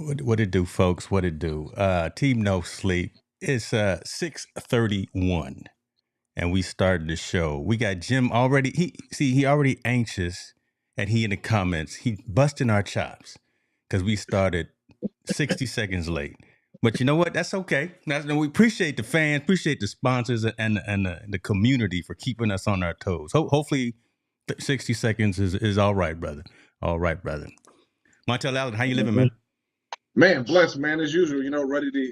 What it do, folks? What it do? Team No Sleep. It's 6:31, and we started the show. We got Jim already. He already anxious, and he in the comments. He busting our chops because we started 60 seconds late. But you know what? That's okay. We appreciate the fans, appreciate the sponsors, and the community for keeping us on our toes. Hopefully, 60 seconds is all right, brother. All right, brother. Montel Allen, how you living, man? Man, blessed, man, as usual, ready to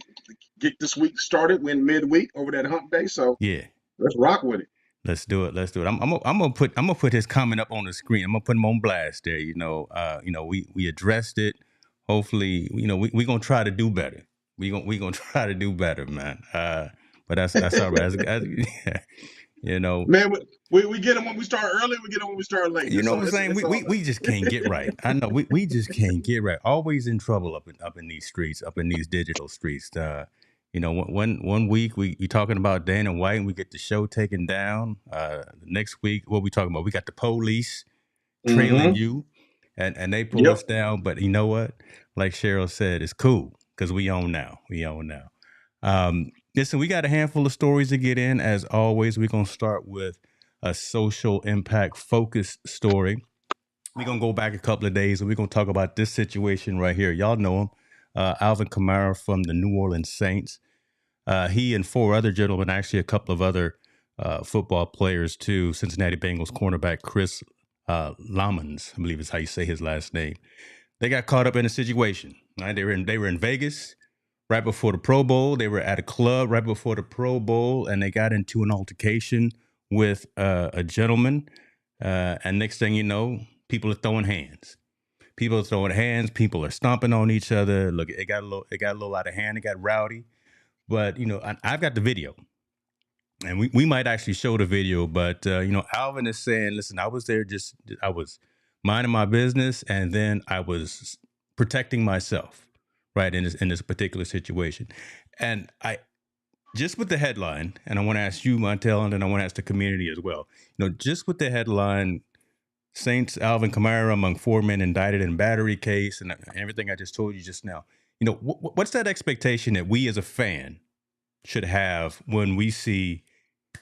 get this week started. We're in midweek over that hump day, so Yeah. let's rock with it. Let's do it. I'm gonna put his comment up on the screen. I'm gonna put him on blast there. We addressed it. Hopefully, we gonna try to do better. We gonna try to do better, man. But that's all right. Man, we get them when we start early. We get them when we start late. You know what I'm saying? We just can't get right. I know we just can't get right. Always in trouble up in these streets, up in these digital streets. One week we talking about Dana White and we get the show taken down. The next week, what we talking about? We got the police trailing you, and they pull us down. But you know what? Like Cheryl said, it's cool because we own now. Listen, we got a handful of stories to get in. As always, we're gonna start with a social impact focused story. We're going to go back a couple of days and we're going to talk about this situation right here. Y'all know him, Alvin Kamara from the New Orleans Saints. He and four other gentlemen, actually a couple of other football players too, Cincinnati Bengals cornerback Chris Lamons, I believe is how you say his last name. They got caught up in a situation. Right? They were in Vegas right before the Pro Bowl. They were at a club right before the Pro Bowl and they got into an altercation with a gentleman, and next thing you know, people are throwing hands. People are stomping on each other. Look, it got a little out of hand. It got rowdy. But I've got the video, and we might actually show the video. But Alvin is saying, "Listen, I was there. I was minding my business, and then I was protecting myself, right in this particular situation." And just with the headline, and I want to ask you, Montel, and then I want to ask the community as well. Just with the headline, Saints Alvin Kamara among four men indicted in battery case, and everything I just told you just now. What's that expectation that we as a fan should have when we see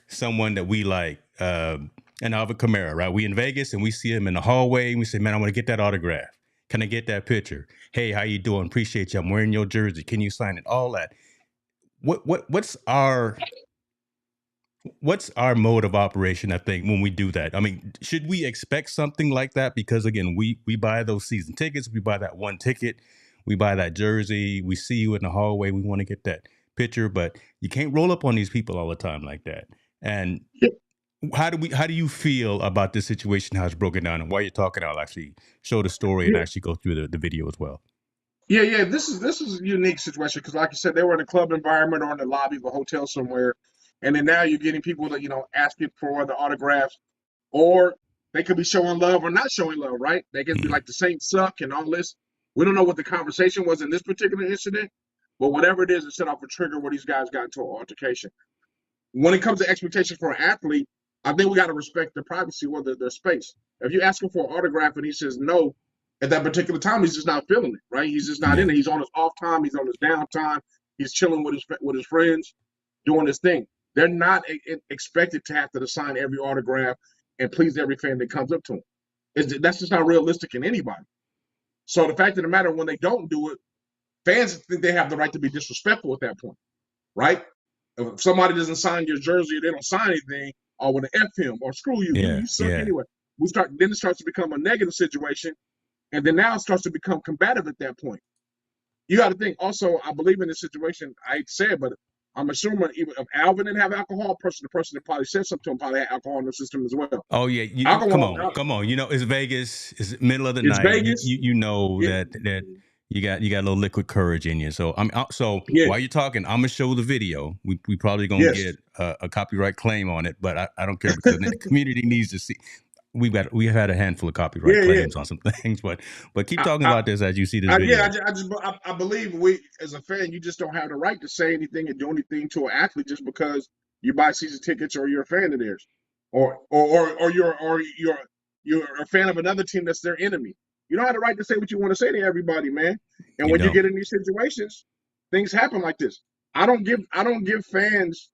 someone that we like, an Alvin Kamara, right? We in Vegas and we see him in the hallway, and we say, "Man, I want to get that autograph. Can I get that picture? Hey, how you doing? Appreciate you. I'm wearing your jersey. Can you sign it?" All that. What's our mode of operation, I think, when we do that? I mean, should we expect something like that? Because again, we buy those season tickets, we buy that one ticket, we buy that jersey, we see you in the hallway, we want to get that picture, but you can't roll up on these people all the time like that. And how do you feel about this situation, how it's broken down? And while you're talking, I'll actually show the story and actually go through the video as well. Yeah. This is a unique situation because, like you said, they were in a club environment or in the lobby of a hotel somewhere, and then now you're getting people that asking for the autographs, or they could be showing love or not showing love, right? They could be like the Saints suck and all this. We don't know what the conversation was in this particular incident, but whatever it is, it set off a trigger where these guys got into an altercation. When it comes to expectations for an athlete, I think we got to respect their privacy or their space. If you ask him for an autograph and he says no, at that particular time, he's just not feeling it, right? He's just not in it. He's on his off time. He's on his down time. He's chilling with his friends, doing his thing. They're not expected to have to sign every autograph and please every fan that comes up to him. That's just not realistic in anybody. So the fact of the matter, when they don't do it, fans think they have the right to be disrespectful at that point, right? If somebody doesn't sign your jersey, they don't sign anything, or with an F him or screw you, you suck anyway. Then it starts to become a negative situation, and then now it starts to become combative at that point. You got to think also, I believe in this situation, I hate to say it, but I'm assuming even if Alvin didn't have alcohol, the person that probably said something to him probably had alcohol in the system as well. Oh yeah, come on. It's Vegas. It's middle of the night. Vegas. You know that you got a little liquid courage in you. So while you're talking, I'm gonna show the video. We probably gonna get a copyright claim on it, but I don't care because the community needs to see. We've had a handful of copyright claims on some things, but keep talking about this as you see this video. I believe we as a fan, you just don't have the right to say anything and do anything to an athlete just because you buy season tickets or you're a fan of theirs, or you're a fan of another team that's their enemy. You don't have the right to say what you want to say to everybody, man. And You when you don't. get in these situations, things happen like this. I don't give fans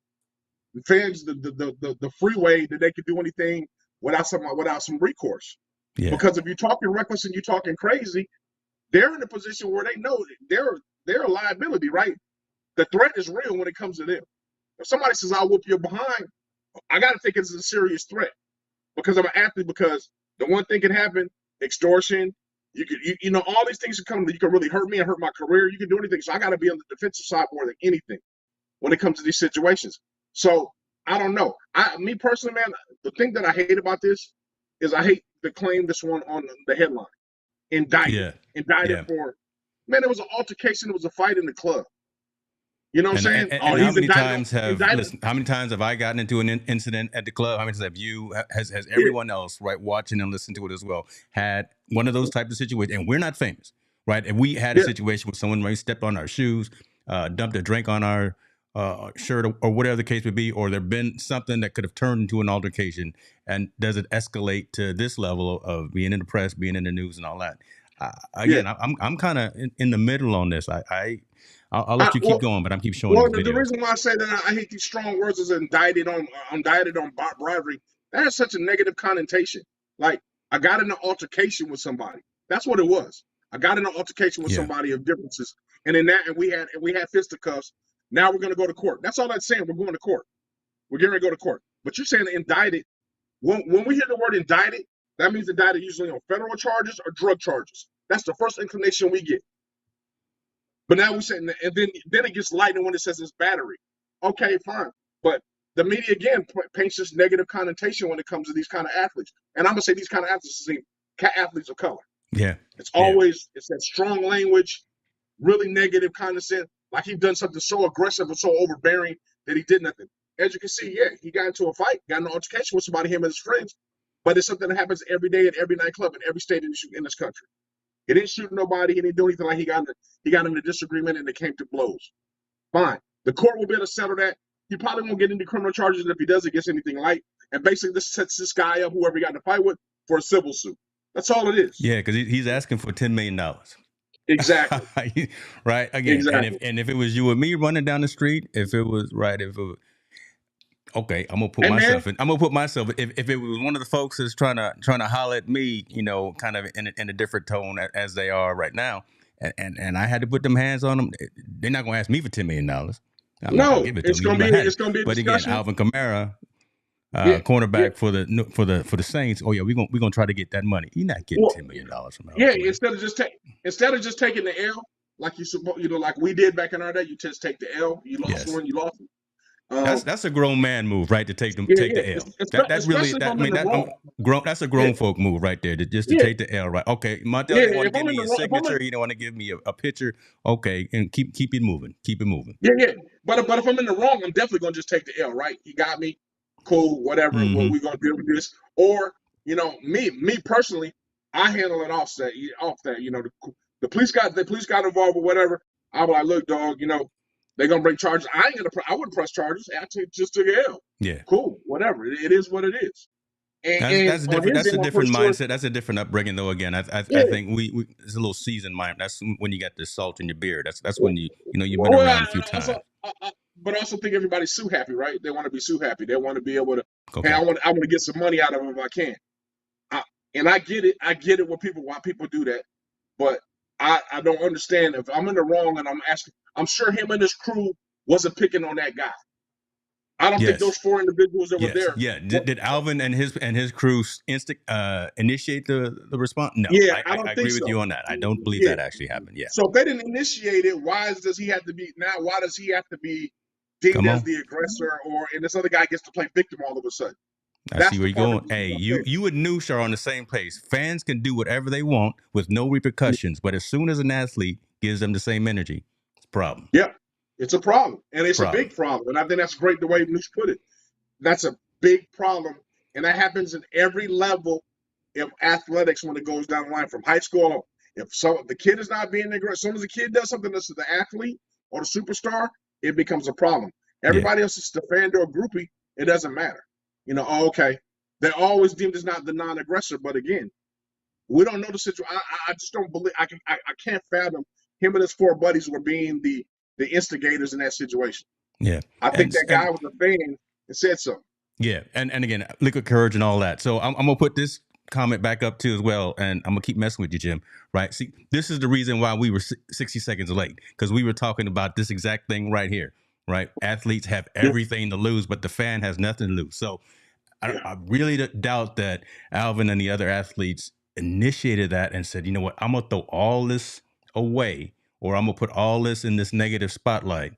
the freeway that they can do anything without some recourse. Yeah. Because if you're talking reckless and you're talking crazy, they're in a position where they know they're a liability, right? The threat is real when it comes to them. If somebody says I'll whoop your behind, I got to take it as a serious threat because I'm an athlete. Because the one thing can happen: extortion. You know, all these things can come. You can really hurt me and hurt my career. You can do anything. So I got to be on the defensive side more than anything when it comes to these situations. So I don't know. Me personally, man, the thing that I hate about this is I hate the claim this one on the headline. Indicted. Yeah. Indicted Yeah. for, man, it was an altercation, it was a fight in the club. You know what I'm saying? Oh, And how he's many indicted. times how many times have I gotten into an incident at the club? How many times have you has Yeah, everyone else, right, watching and listening to it as well, had one of those types of situations? And we're not famous, right? And we had a yeah, situation where someone might step on our shoes, dumped a drink on our shirt, or whatever the case would be, or there been something that could have turned into an altercation. And does it escalate to this level of being in the press, being in the news, and all that? yeah. Again, I'm kind of in the middle on this. I'll let you keep Well, going, but I'm keep showing well, these the videos. reason why I say that I hate these strong words is indicted on bribery. That has such a negative connotation. Like I got in an altercation with somebody. That's what it was. I got in an altercation with Yeah, somebody of differences, and in that, and we had fisticuffs. Now we're going to go to court. That's all that's saying. We're going to court. We're getting ready to go to court. But you're saying indicted. When we hear the word indicted, that means indicted usually on federal charges or drug charges. That's the first inclination we get. But now we say, and then it gets lighter when it says it's battery. Okay, fine. But the media again paints this negative connotation when it comes to these kind of athletes. And I'm gonna say these kind of athletes is athletes of color. yeah, yeah, It's that strong language, really negative condescent, like he done something so aggressive and so overbearing that he did nothing. As you can see, yeah, he got into a fight, got in an altercation with somebody, him and his friends. But it's something that happens every day at every nightclub in every state in this country. He didn't shoot nobody. He didn't do anything. Like he got in a disagreement and it came to blows. Fine. The court will be able to settle that. He probably won't get into criminal charges if he does it gets anything light. And basically, this sets this guy up, whoever he got in a fight with, for a civil suit. That's all it is. yeah. Because he's asking for $10 million, Exactly. right? Again, Exactly. and if it was you and me running down the street, if it was right, if it was, okay, Hey man, I'm gonna put myself. If it was one of the folks that's trying to holler at me, you know, kind of in a different tone as they are right now, and I had to put them hands on them, they're not gonna ask me for $10 million. I'm not gonna no, give it to them. You know, it's gonna be a but again, discussion. Alvin Kamara, Yeah, yeah. cornerback for the Saints. Oh yeah, we're gonna try to get that money. You're not getting Well, $10 million from Alvin yeah. Kamara. Instead of just taking the L like like we did back in our day, you just take the L. You lost Yes, one, you lost it. Um, that's a grown man move, right? To yeah, take yeah. the L. That really Especially if I'm in the that I'm wrong. grown. That's a Yeah, grown folk move right there. Just to yeah, take the L, right? Okay, Montel yeah. didn't want to If give I'm in me the his wrong, if I'm in, signature. He didn't want to give me a picture. Okay, and keep it moving. Keep it moving. yeah, yeah. But if I'm in the wrong, I'm definitely gonna just take the L. Right? He got me. Cool. Whatever. What Mm-hmm. we gonna deal with this? Or me personally, I handle it off that. Off that. The police got involved or whatever. I'm like, look, dog. They're gonna bring charges. I wouldn't press charges. Just took an L. Yeah. Cool. Whatever. It is what it is. And That's on different. his That's end, a my first different choice. mindset. That's a different upbringing, though. Again, I Yeah. think we it's a little seasoned mind. That's when you got the salt in your beard. That's when Well, you've been well, around a few also, times. but I also think everybody's sue happy, right? They want to be sue happy. They want to be able to. Hey, Okay. I want to get some money out of them if I can. And I get it. I get it. Why people do that, but I don't understand if I'm in the wrong and I'm asking. I'm sure him and his crew wasn't picking on that guy. I don't think Yes. those four individuals that were Yes. there. Yeah. Did Alvin and his crew initiate the response? No. Yeah, I I don't think agree with so. you on that. I don't believe Yeah. that actually happened. Yeah. So if they didn't initiate it, does he have to be now? Why does he have to be deemed Come as on. the aggressor, and this other guy gets to play victim all of a sudden? I see That's where the you're part that going. pisses Hey, me off. you and Noosh are on the same place. Fans can do whatever they want with no repercussions, but as soon as an athlete gives them the same energy, it's a problem. Yeah, it's a problem, and It's a it's a problem. big problem. And I think that's great the way Noosh put it. That's a big problem, and that happens in every level of athletics when it goes down the line from high school on. If the kid is not being aggressive, as soon as the kid does something that's the athlete or the superstar, it becomes a problem. Yeah. Everybody else is the fan or groupie. It doesn't matter. Okay. They're always deemed as not the non-aggressor, but again, We don't know the situation. I just don't believe I can't fathom him and his four buddies were being the instigators in that situation. Yeah. I think that guy was a fan and said something. Yeah, and again, liquid courage and all that. So I'm gonna put this comment back up too as well, and I'm gonna keep messing with you, Jim. Right? See, this is the reason why we were 60 seconds late, because we were talking about this exact thing right here. Right? Athletes have everything to lose, but the fan has nothing to lose. So I really doubt that Alvin and the other athletes initiated that and said, you know what, I'm gonna throw all this away, or I'm gonna put all this in this negative spotlight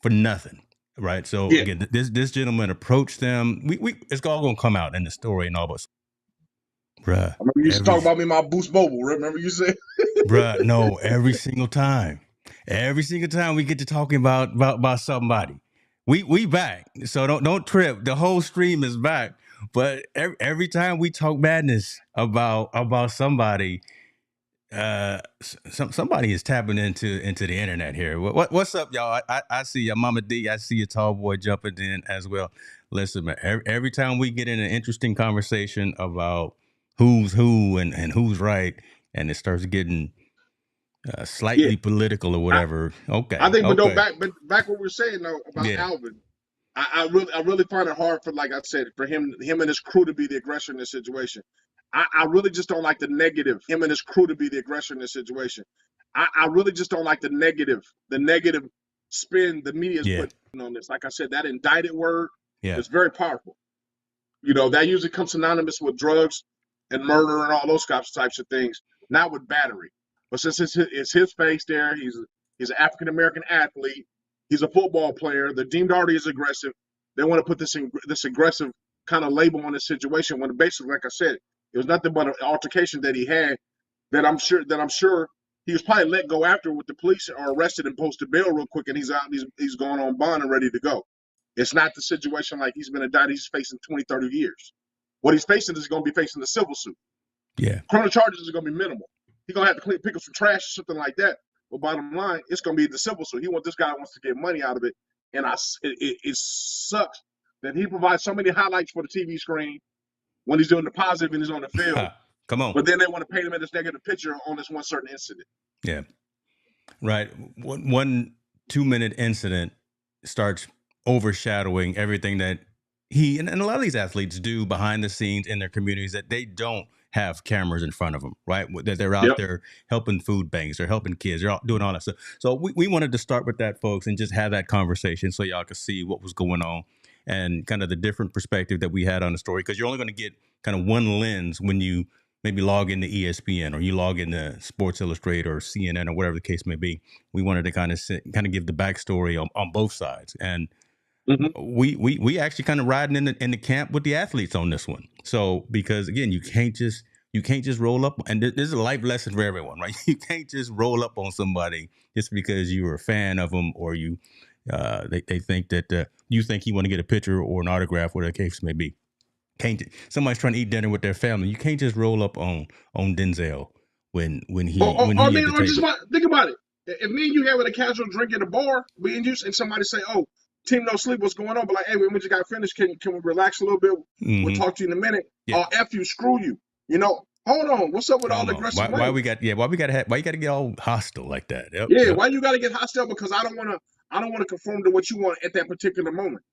for nothing. Right. So again, this gentleman approached them. We it's all gonna come out in the story and all, but bruh. I remember you used to talk about me in my Boost Mobile. Remember you said, bruh, no, every single time. Every single time we get to talking about somebody. We back. So don't trip. The whole stream is back. But every time we talk madness about somebody, somebody is tapping into the internet here. What's up, y'all? I see ya, Mama D. I see a tall boy jumping in as well. Listen, man. Every time we get in an interesting conversation about who's who and who's right, and it starts getting slightly political or whatever. I think, but back what we were saying though about Alvin. I really find it hard for, like I said, for him and his crew to be the aggressor in this situation. I really just don't like the negative. Him and his crew to be the aggressor in this situation. I really just don't like the negative spin the media is putting on this. Like I said, that indicted word is very powerful. You know, that usually comes synonymous with drugs and murder and all those types of things, not with battery. But since it's his face there, he's an African American athlete. He's a football player. The deemed already is aggressive. They want to put this aggressive kind of label on this situation when basically, like I said, it was nothing but an altercation that he had that I'm sure he was probably let go after with the police or arrested and posted bail real quick, and he's out. He's going on bond and ready to go. It's not the situation like he's been indicted. He's facing 20, 30 years. What he's facing is going to be facing a civil suit. Yeah, criminal charges are going to be minimal. He's going to have to pick up some trash or something like that. But bottom line, it's going to be the civil suit. This guy wants to get money out of it, and it sucks that he provides so many highlights for the TV screen when he's doing the positive and he's on the field. Come on. But then they want to paint him in this negative picture on this one certain incident. Yeah. Right. One 2-minute incident starts overshadowing everything that he and a lot of these athletes do behind the scenes in their communities that they don't have cameras in front of them, right? That they're out there helping food banks or helping kids. They're doing all that stuff. So we wanted to start with that, folks, and just have that conversation so y'all could see what was going on and kind of the different perspective that we had on the story, because you're only going to get kind of one lens when you maybe log into ESPN or you log into Sports Illustrated or CNN or whatever the case may be. We wanted to kind of give the backstory on both sides. And we actually kind of riding in the camp with the athletes on this one. So because again, you can't just roll up, and this is a life lesson for everyone, right? You can't just roll up on somebody just because you're a fan of them or you they think that you think you want to get a picture or an autograph, whatever the case may be. Somebody's trying to eat dinner with their family. You can't just roll up on Denzel when he think about it. If me and you having a casual drink at a bar, me and you, and somebody say, "Oh, Team No Sleep, what's going on?" But like, hey, we just got finished. Can we relax a little bit? We'll talk to you in a minute. Oh, F you, screw you. You know, hold on. What's up with all the aggressive? Why you got to get all hostile like that? Why you got to get hostile? Because I don't want to conform to what you want at that particular moment.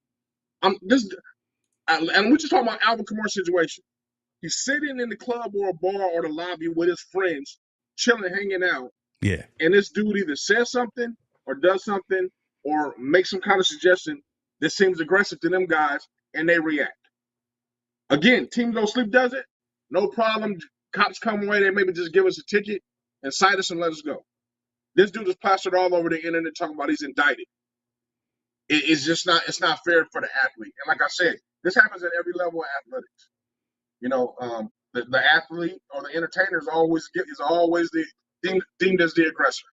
And we're just talking about Alvin Kamara situation. He's sitting in the club or a bar or the lobby with his friends, chilling, hanging out. Yeah. And this dude either says something or does something or makes some kind of suggestion that seems aggressive to them guys, and they react. Again, Team No Sleep does it. No problem. Cops come away. They maybe just give us a ticket and cite us and let us go. This dude is plastered all over the internet talking about he's indicted. It's just not. It's not fair for the athlete. And like I said, this happens at every level of athletics. You know, the athlete or the entertainer is always deemed as the aggressor.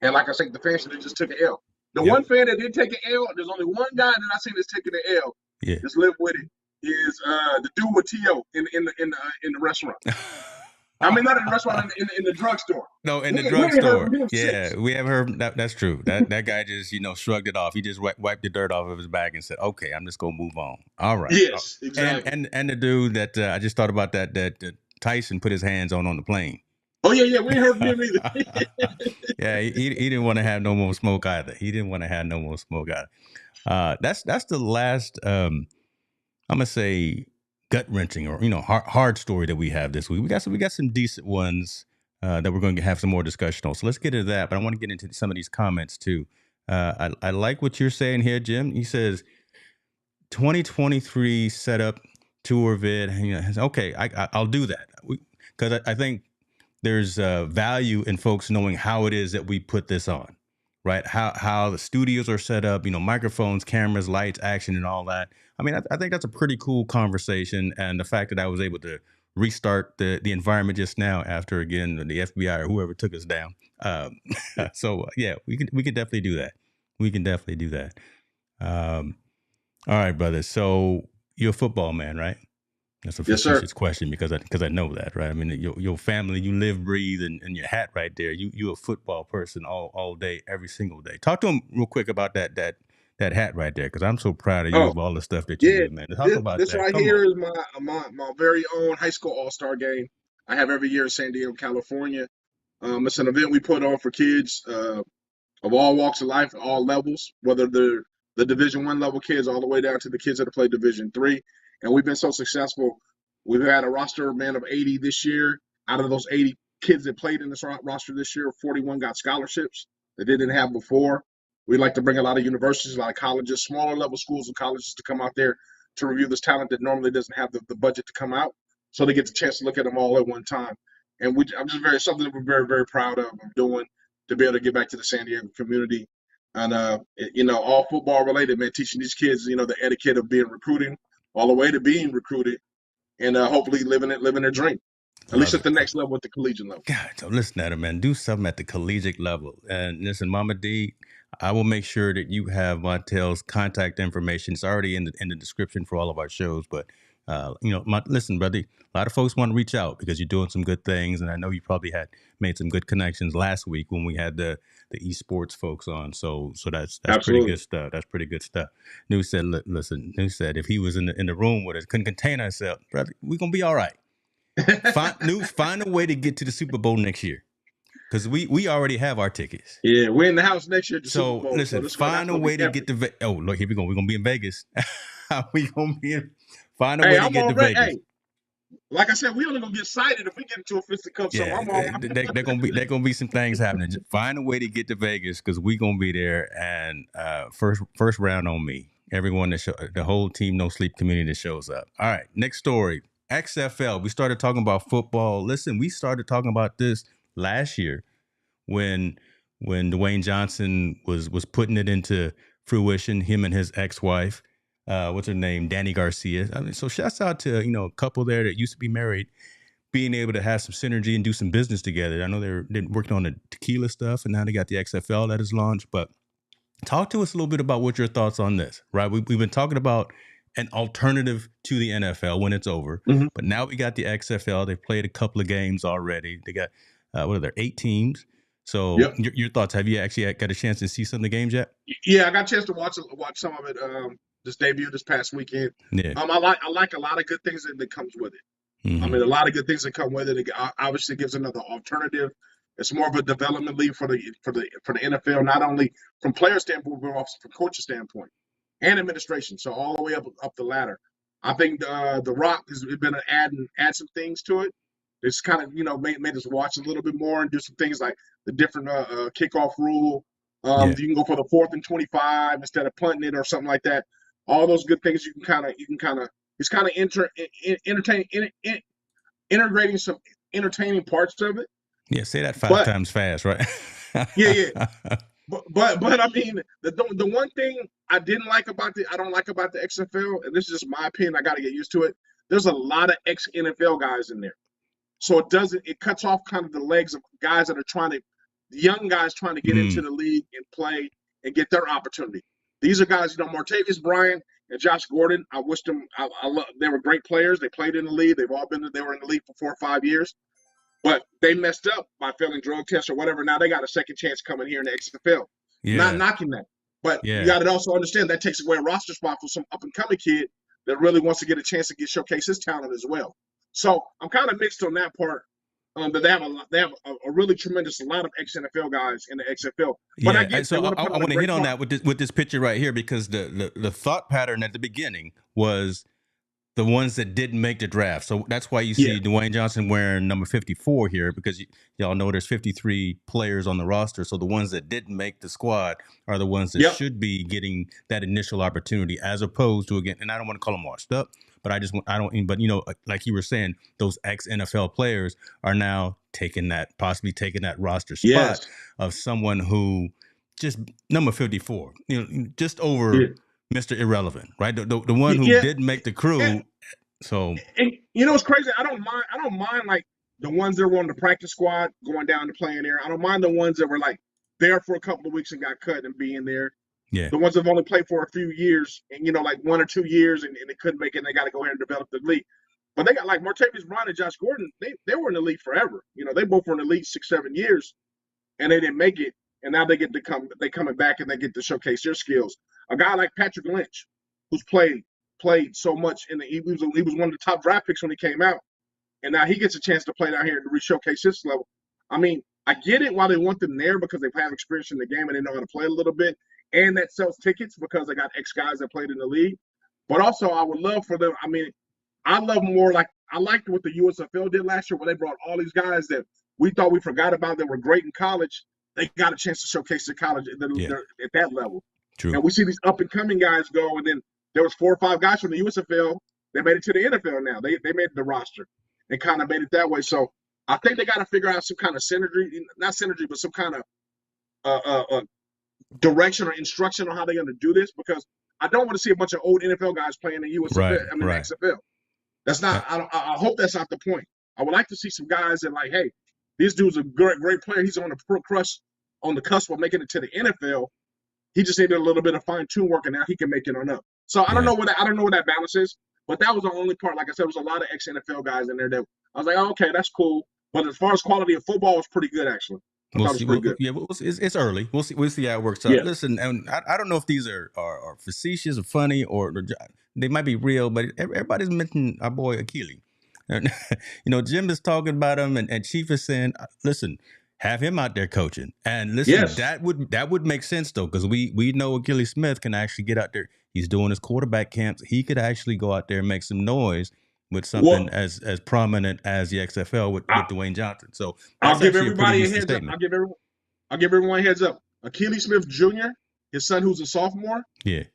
And like I said, the fan should have just took an L. The one fan that did take an L, there's only one guy that I seen that's taking an L. Yeah. Just live with it. Is the dude with T.O. in the restaurant. I mean, not in the restaurant, in the drugstore. No, in the drugstore. Yeah, we have heard that. That's true. That guy just shrugged it off. He just wiped the dirt off of his back and said, "Okay, I'm just gonna move on." All right. Yes, exactly. And the dude that I just thought about that Tyson put his hands on the plane. Oh yeah, we ain't heard from him either. Yeah, he didn't want to have no more smoke either. He didn't want to have no more smoke either. That's the last. I'm gonna say gut wrenching or hard story that we have this week. We got some decent ones that we're going to have some more discussion on. So let's get into that. But I want to get into some of these comments too. I like what you're saying here, Jim. He says 2023 setup tour vid. Okay, I'll do that because I think there's value in folks knowing how it is that we put this on, right? How the studios are set up, microphones, cameras, lights, action, and all that. I mean, I think that's a pretty cool conversation, and the fact that I was able to restart the environment just now after again the FBI or whoever took us down. So yeah, we can definitely do that. We can definitely do that. All right, brother. So you're a football man, right? That's a facetious question because I know that, right? I mean, your family, you live, breathe, and your hat right there. You a football person all day, every single day. Talk to him real quick about that hat right there, because I'm so proud of you of all the stuff that you do, man. Talk about this that. right here is my very own high school all-star game I have every year in San Diego, California. It's an event we put on for kids of all walks of life, all levels, whether they're the Division I level kids all the way down to the kids that play Division III. And we've been so successful. We've had a roster, man, of 80 this year. Out of those 80 kids that played in this roster this year, 41 got scholarships that they didn't have before. We like to bring a lot of universities, a lot of colleges, smaller level schools and colleges to come out there to review this talent that normally doesn't have the budget to come out. So they get the chance to look at them all at one time. And I'm just something that we're very, very proud of doing, to be able to get back to the San Diego community. And, all football related, man, teaching these kids, the etiquette of being recruiting all the way to being recruited and hopefully living their dream, at least at the next level, at the collegiate level. God, so listen at him, man. Do something at the collegiate level. And listen, Mama D, I will make sure that you have Montel's contact information. It's already in the description for all of our shows. But, listen, brother, a lot of folks want to reach out because you're doing some good things. And I know you probably had made some good connections last week when we had the esports folks on. So that's pretty good stuff. That's pretty good stuff. New said, listen, New said if he was in the room with us, couldn't contain ourselves, brother, we're going to be all right. Find a way to get to the Super Bowl next year, because we already have our tickets. Yeah, we're in the house next year. So Super Bowl, listen, find a way to get to. Oh, look, here we go. We're gonna be in Vegas. We gonna be find a way to get to Vegas. Hey, like I said, we only gonna get excited if we get into a fisticuff. Yeah, so they're gonna be some things happening. Just find a way to get to Vegas, because we gonna be there. And first round on me. Everyone the whole Team No Sleep community that shows up. All right, next story. XFL. We started talking about football. Listen, we started talking about this last year when Dwayne Johnson was putting it into fruition, him and his ex-wife, what's her name, Danny Garcia. I mean, so shouts out to a couple there that used to be married, being able to have some synergy and do some business together. I know they're working on the tequila stuff, and now they got the XFL that is launched. But talk to us a little bit about what your thoughts on this, right? We've been talking about an alternative to the NFL when it's over. Mm-hmm. But now we got the XFL. They've played a couple of games already. They got, 8 teams. So your thoughts, have you actually got a chance to see some of the games yet? Yeah, I got a chance to watch some of it this debut this past weekend. Yeah. I like a lot of good things that comes with it. Mm-hmm. I mean, a lot of good things that come with it. It obviously gives another alternative. It's more of a development league for the NFL, not only from player standpoint, but also from coach standpoint and administration. So all the way up the ladder. I think the Rock has been add some things to it. It's kind of made us watch a little bit more and do some things like the different kickoff rule. You can go for the 4th and 25 instead of punting it or something like that. All those good things you can kind of it's kind of integrating some entertaining parts of it. Yeah, say that 5 times fast, right? yeah. But I mean, the one thing I don't like about the XFL, and this is just my opinion, I got to get used to it. There's a lot of ex-NFL guys in there, so it cuts off kind of the legs of guys that are young guys trying to get into the league and play and get their opportunity. These are guys, Martavis Bryant and Josh Gordon. I wish them. They were great players. They played in the league. They were in the league for 4 or 5 years. But they messed up by failing drug tests or whatever. Now they got a second chance coming here in the XFL. Yeah. Not knocking that. But you got to also understand that takes away a roster spot for some up-and-coming kid that really wants to get a chance to showcase his talent as well. So I'm kind of mixed on that part. But they have a really tremendous a lot of ex-NFL guys in the XFL. But I get so they want to I put on a want to hit great on part. that with this picture right here, because the thought pattern at the beginning was the ones that didn't make the draft. So that's why you Yeah. see Dwayne Johnson wearing number 54 here, because y'all know there's 53 players on the roster. So the ones that didn't make the squad are the ones that Yep. should be getting that initial opportunity, as opposed to, again, and I don't want to call them washed up, but but like you were saying, those ex-NFL players are now possibly taking that roster spot Yes. of someone who just number 54, just over Yeah. Mr. Irrelevant, right? The one who Yeah. didn't make the crew. So And it's crazy. I don't mind. I don't mind like the ones that were on the practice squad going down to playing there. I don't mind the ones that were like there for a couple of weeks and got cut and being there. yeah, The ones that have only played for a few years and like 1 or 2 years and they couldn't make it and they got to go ahead and develop the league. But they got like Martavis Bryant and Josh Gordon. They were in the league forever. They both were in the league 6-7 years and they didn't make it. And now they get to coming back and they get to showcase their skills. A guy like Patrick Lynch, who's played so much he was one of the top draft picks when he came out, and now he gets a chance to play down here and re-showcase his level. I mean, I get it why they want them there because they have experience in the game and they know how to play a little bit, and that sells tickets because they got ex guys that played in the league. But also, I would love for them. I mean, I love more like I liked what the USFL did last year, where they brought all these guys that we thought we forgot about that were great in college. They got a chance to showcase the college at that level. true. And we see these up and coming guys go, and then there was 4 or 5 guys from the USFL that made it to the NFL now. They made the roster and kind of made it that way. So I think they got to figure out some kind of synergy, not synergy, but some kind of direction or instruction on how they're going to do this, because I don't want to see a bunch of old NFL guys playing in USFL. Right, I mean, right. XFL. That's not. I hope that's not the point. I would like to see some guys that like, hey, this dude's a great player. He's on the cusp of making it to the NFL. He just needed a little bit of fine tune work, and now he can make it on up. So I don't know what that balance is, but that was the only part. Like I said, there was a lot of ex NFL guys in there that I was like, oh, okay, that's cool. But as far as quality of football, it's pretty good actually. We'll see. It's early. We'll see. We'll see how it works out. Yeah. Listen, and I don't know if these are facetious or funny or they might be real, but everybody's mentioning our boy Achilles. And, Jim is talking about him, and Chief is saying, listen, have him out there coaching. And listen, Yes. that would make sense though, because we know Achilles Smith can actually get out there. He's doing his quarterback camps. He could actually go out there and make some noise with something as prominent as the XFL with Dwayne Johnson. So I'll give everybody a heads up. I'll give everyone a heads up. Achilles Smith Jr., his son, who's a sophomore,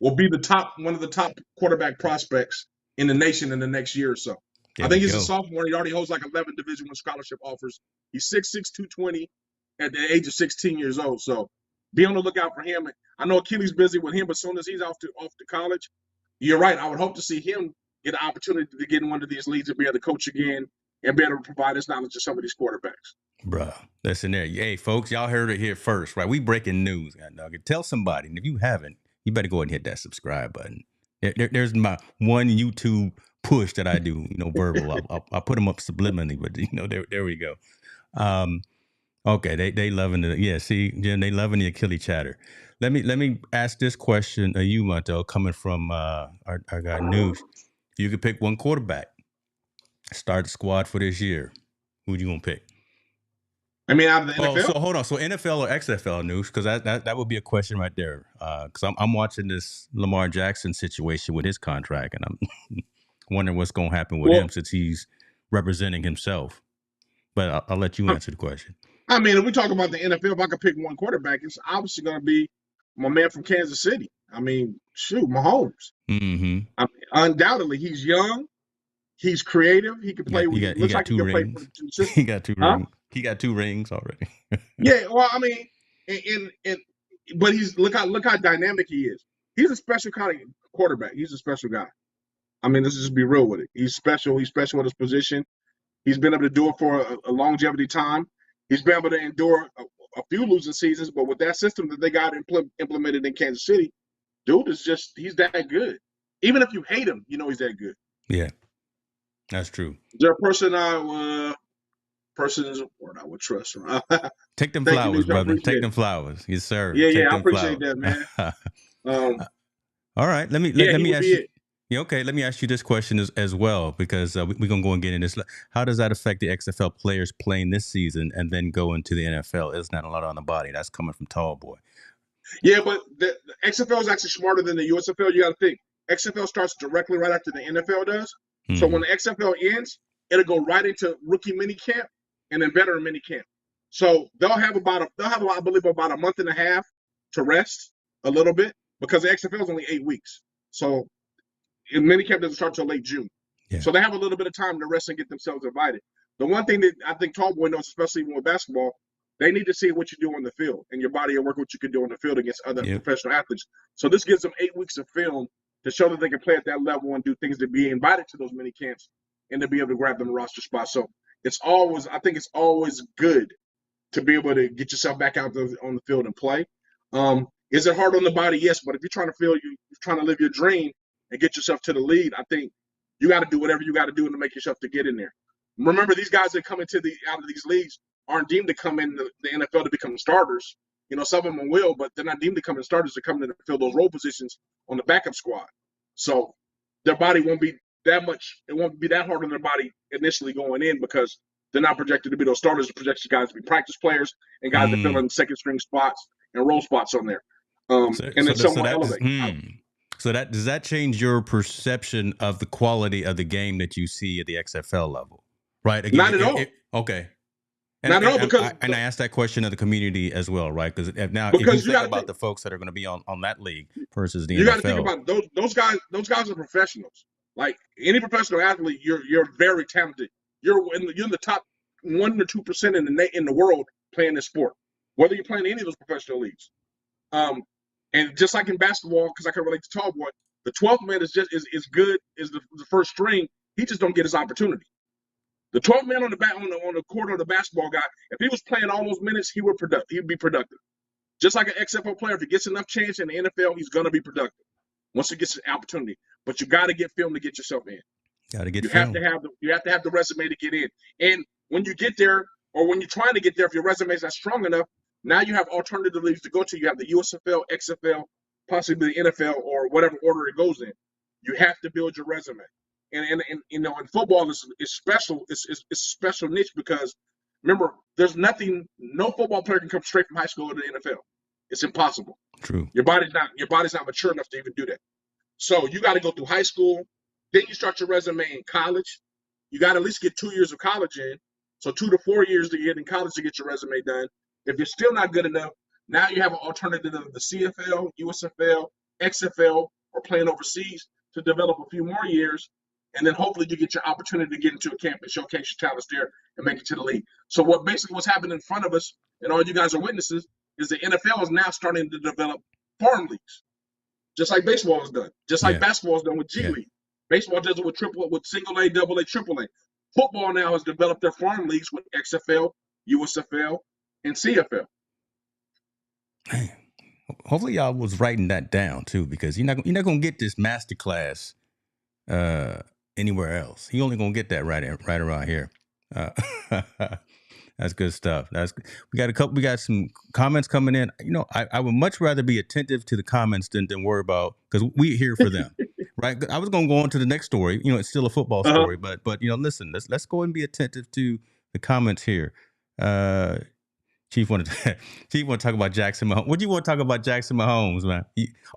will be one of the top quarterback prospects in the nation in the next year or so. I think he's a sophomore. He already holds like 11 Division I scholarship offers. He's 6'6", 220 at the age of 16 years old. So be on the lookout for him. I know Achilles busy with him, but as soon as he's off to college, you're right. I would hope to see him get an opportunity to get in one of these leagues and be able to coach again and be able to provide his knowledge to some of these quarterbacks. Bruh, listen there. Hey, folks, y'all heard it here first, right? We breaking news. Tell somebody. And if you haven't, you better go ahead and hit that subscribe button. There's my one YouTube push that I do, verbal. I'll put them up subliminally, but, there we go. Okay, they loving it. Yeah, see, Jim, they loving the Achilles chatter. Let me ask this question of you, Montel, coming from our guy News. If you could pick one quarterback, start the squad for this year, who you gonna pick? I mean, out of the NFL. So hold on. So NFL or XFL News? Because that would be a question right there. Because I'm watching this Lamar Jackson situation with his contract, and I'm wondering what's going to happen with him since he's representing himself. But I'll let you answer the question. I mean, if we talk about the NFL, if I could pick one quarterback, it's obviously going to be my man from Kansas City. I mean, Mahomes. Mm-hmm. I mean, undoubtedly, he's young. He's creative. He can play. He got 2 rings. He got 2 rings. He got 2 rings already. Yeah, well, I mean, but look how dynamic he is. He's a special kind of quarterback. He's a special guy. I mean, let's just be real with it. He's special. He's special at his position. He's been able to do it for a longevity time. He's been able to endure a few losing seasons, but with that system that they got implemented in Kansas City, dude he's that good. Even if you hate him, he's that good. Yeah, that's true. Is there a person I would trust? Take them flowers, brother. Take them flowers. Yes, sir. Yeah, I appreciate that, man. All right. Let me ask you. Yeah, okay. Let me ask you this question as well, because we're gonna go and get in this. How does that affect the XFL players playing this season and then go into the NFL? It's not a lot on the body. That's coming from Tall Boy. Yeah, but the XFL is actually smarter than the USFL. You got to think XFL starts directly right after the NFL does. So when Hmm. the XFL ends, it'll go right into rookie mini camp and then veteran mini camp. So I believe about a month and a half to rest a little bit because the XFL is only 8 weeks. So minicamp doesn't start until late June. Yeah. So they have a little bit of time to rest and get themselves invited. The one thing that I think Tall Boy knows, especially with basketball, they need to see what you do on the field and your body of work, what you can do on the field against other Yep. professional athletes. So this gives them 8 weeks of film to show that they can play at that level and do things to be invited to those mini camps and to be able to grab them a roster spot. So I think it's always good to be able to get yourself back out on the field and play. Is it hard on the body? Yes, but if you're trying to live your dream and get yourself to the lead, I think you got to do whatever you got to do to make yourself to get in there. Remember, these guys that come out of these leagues aren't deemed to come in the NFL to become starters. You know, some of them will, but they're not deemed to come in starters to come in to fill those role positions on the backup squad. So their body won't be that much. It won't be that hard on their body initially going in because they're not projected to be those starters. They're projected guys to be practice players and guys that fill in second string spots and role spots on there. And then somewhat elevate. So that does that change your perception of the quality of the game that you see at the XFL level? Right. Again, Not at all. Okay. Not at all, because I asked that question of the community as well, right? Because now, if you think about the folks that are going to be on that league versus the NFL, you got to think about those guys. Those guys are professionals. Like any professional athlete, you're very talented. You're in the top 1 or 2% in the world playing this sport, whether you're playing any of those professional leagues. And just like in basketball, because I can relate to Tall Boy, the 12th man is just as good as the first string. He just don't get his opportunity. The 12th man on the court of the basketball guy, if he was playing all those minutes, he would be productive. Just like an XFL player, if he gets enough chance in the NFL, he's going to be productive once he gets an opportunity. But you got to get film to get yourself in. Got to get you film. You have to have the resume to get in. And when you get there, or when you're trying to get there, if your resume is not strong enough, now you have alternative leagues to go to. You have the USFL, XFL, possibly the NFL, or whatever order it goes in. You have to build your resume. And you know, in football is special. It's special niche because remember, there's no football player can come straight from high school to the NFL. It's impossible. True. Your body's not mature enough to even do that. So you got to go through high school, then you start your resume in college. You got to at least get 2 years of college in. So 2 to 4 years to get in college to get your resume done. If you're still not good enough, now you have an alternative of the CFL, USFL, XFL, or playing overseas to develop a few more years. And then hopefully you get your opportunity to get into a camp and showcase your talents there and make it to the league. So what's happening in front of us, and all you guys are witnesses, is the NFL is now starting to develop farm leagues, just like baseball has done, just like basketball has done with G League. Baseball does it with single A, double A, triple A. Football now has developed their farm leagues with XFL, USFL, and CFL. Hopefully y'all was writing that down too, because you're not gonna get this masterclass anywhere else. You only gonna get that right around here. That's good stuff. We got some comments coming in. You know, I would much rather be attentive to the comments than worry about, because we're here for them. Right. I was gonna go on to the next story. You know, it's still a football story, but you know, listen, let's go and be attentive to the comments here. Chief wanted to talk about Jackson Mahomes. What do you want to talk about Jackson Mahomes, man?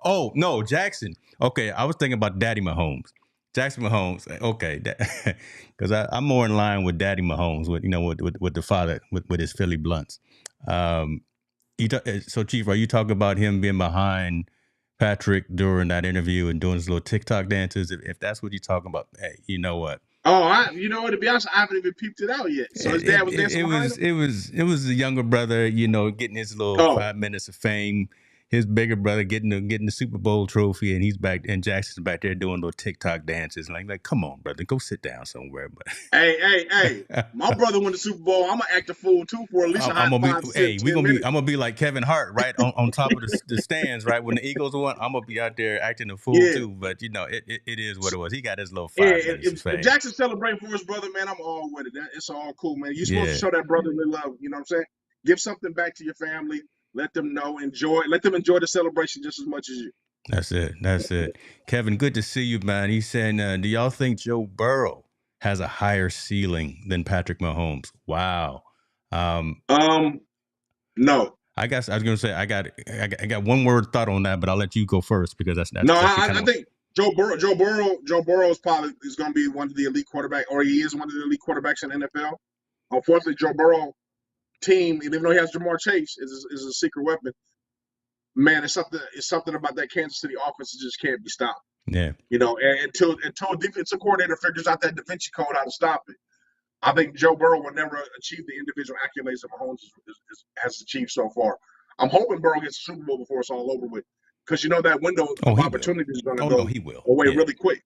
Oh no, Jackson. Okay, I was thinking about Daddy Mahomes. Jackson Mahomes. Okay, because I'm more in line with Daddy Mahomes, with the father, with his Philly blunts. So Chief, are you talking about him being behind Patrick during that interview and doing his little TikTok dances? If that's what you're talking about, hey, you know what? Oh, you know what? To be honest, I haven't even peeped it out yet. So his dad was dancing behind him? It was the younger brother, you know, getting his little 5 minutes of fame. His bigger brother getting the Super Bowl trophy, and he's back, and Jackson's back there doing little TikTok dances. Like, come on, brother, go sit down somewhere. But hey, my brother won the Super Bowl. I'm gonna act a fool too for at least a hot 5 to 10 minutes. I'm gonna be like Kevin Hart, right, on top of the stands, right. When the Eagles won, I'm gonna be out there acting a fool too. But you know, it is what it was. He got his little 5 minutes of fame. If Jackson celebrating for his brother, man, I'm all with it. It's all cool, man. You're supposed to show that brotherly love. You know what I'm saying? Give something back to your family. Let them enjoy the celebration just as much as you. That's it. That's it. Kevin, good to see you, man. He's saying, do y'all think Joe Burrow has a higher ceiling than Patrick Mahomes? Wow. Um, No. I guess I was going to say I got one word thought on that, but I'll let you go first because No, that's your kind I of. think Joe Burrow is probably is going to be one of the elite quarterbacks, or he is one of the elite quarterbacks in the NFL. Unfortunately, Joe Burrow team, even though he has Jamar Chase, is a secret weapon. Man, it's something about that Kansas City offense that just can't be stopped. Yeah. You know, and until a defensive coordinator figures out that Da Vinci code how to stop it, I think Joe Burrow will never achieve the individual accolades that Mahomes has achieved so far. I'm hoping Burrow gets the Super Bowl before it's all over with, because you know that window Oh, of he will. opportunity is going to Oh, no, go he will. away Yeah. really quick.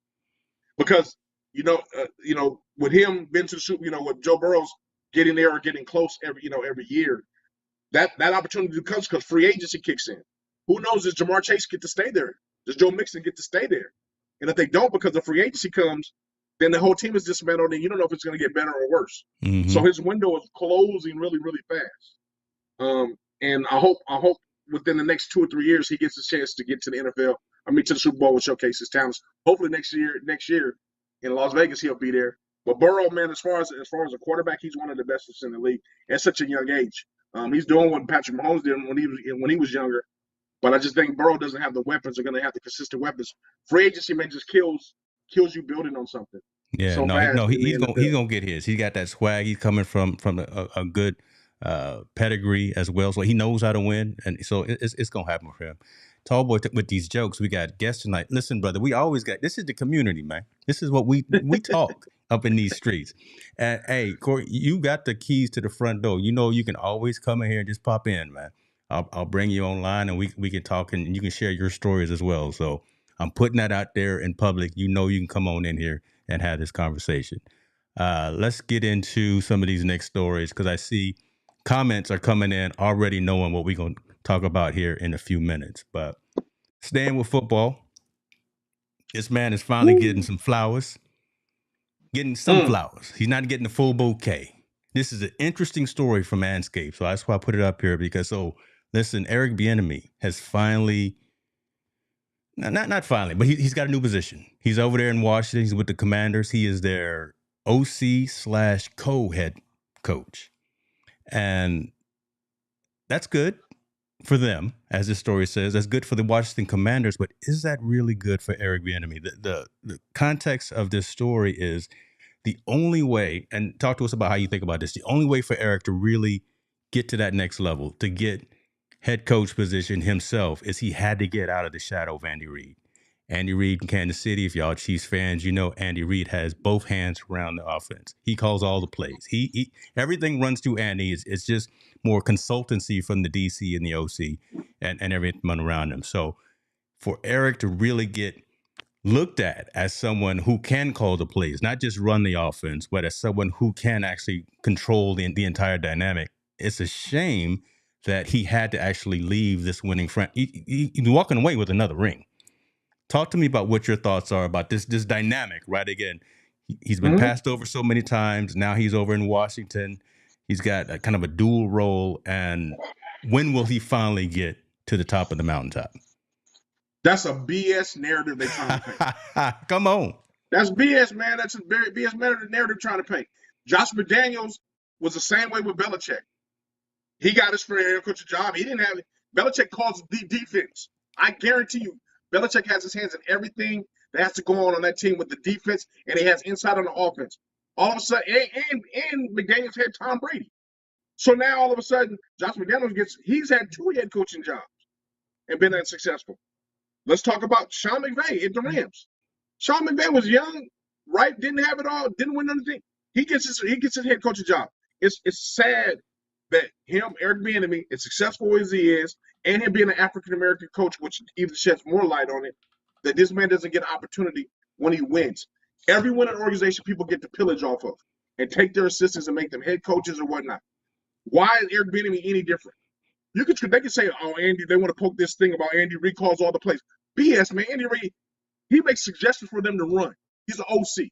Because with him being to the Super, with Joe Burrow's getting there or getting close every year, that opportunity comes because free agency kicks in. Who knows? Does Jamar Chase get to stay there? Does Joe Mixon get to stay there? And if they don't, because the free agency comes, then the whole team is dismantled, and you don't know if it's going to get better or worse. Mm-hmm. So his window is closing really, really fast. And I hope within the next 2 or 3 years he gets a chance to get to the NFL. I mean, to the Super Bowl and showcase his talents. Hopefully next year in Las Vegas he'll be there. But Burrow, man, as far as a quarterback, he's one of the best in the league at such a young age. He's doing what Patrick Mahomes did when he was younger. But I just think Burrow doesn't have the weapons. They're going to have the consistent weapons. Free agency, man, just kills you building on something. Yeah, So fast in the NFL. he's gonna get his. He got that swag. He's coming from a good pedigree as well, so he knows how to win, and so it's gonna happen for him. Tallboy with these jokes. We got guests tonight. Listen, brother, we always got. This is the community, man. This is what we talk up in these streets. And hey, Corey, you got the keys to the front door. You know you can always come in here and just pop in, man. I'll bring you online, and we can talk, and you can share your stories as well. So I'm putting that out there in public. You know you can come on in here and have this conversation. Let's get into some of these next stories because I see comments are coming in already knowing what we're going to talk about here in a few minutes. But staying with football, this man is finally getting some flowers. Getting some flowers. He's not getting the full bouquet. This is an interesting story from Manscaped. So that's why I put it up here because, listen, Eric Bieniemy has finally, not finally, but he's got a new position. He's over there in Washington. He's with the Commanders. He is their OC/co-head coach. And that's good for them, as this story says. That's good for the Washington Commanders. But is that really good for Eric Bieniemy? The context of this story is the only way, and talk to us about how you think about this, the only way for Eric to really get to that next level, to get head coach position himself, is he had to get out of the shadow of Andy Reid. Andy Reid in Kansas City, if y'all Chiefs fans, you know Andy Reid has both hands around the offense. He calls all the plays. He everything runs through Andy. It's just more consultancy from the DC and the OC and everyone around him. So for Eric to really get looked at as someone who can call the plays, not just run the offense, but as someone who can actually control the entire dynamic, it's a shame that he had to actually leave this winning front. He's walking away with another ring. Talk to me about what your thoughts are about this dynamic, right? Again, he's been passed over so many times. Now he's over in Washington. He's got a kind of a dual role. And when will he finally get to the top of the mountaintop? That's a BS narrative they're trying to paint. Come on. That's BS, man. That's a very BS narrative trying to paint. Josh McDaniels was the same way with Belichick. He got his first head coach job. He didn't have it. Belichick calls the defense. I guarantee you, Belichick has his hands in everything that has to go on that team with the defense, and he has insight on the offense. All of a sudden, and McDaniels had Tom Brady. So now all of a sudden, Josh McDaniels he's had 2 head coaching jobs and been unsuccessful. Let's talk about Sean McVay at the Rams. Sean McVay was young, right? Didn't have it all, didn't win anything. He gets his head coaching job. It's sad that Eric Bieniemy, as successful as he is, and him being an African-American coach, which even sheds more light on it, that this man doesn't get an opportunity when he wins. Every winning organization people get to pillage off of and take their assistants and make them head coaches or whatnot. Why is Eric Bieniemy any different? They can say, oh, Andy, they want to poke this thing about Andy Reid calls all the plays. BS, man. Andy Reid, he makes suggestions for them to run. He's an OC.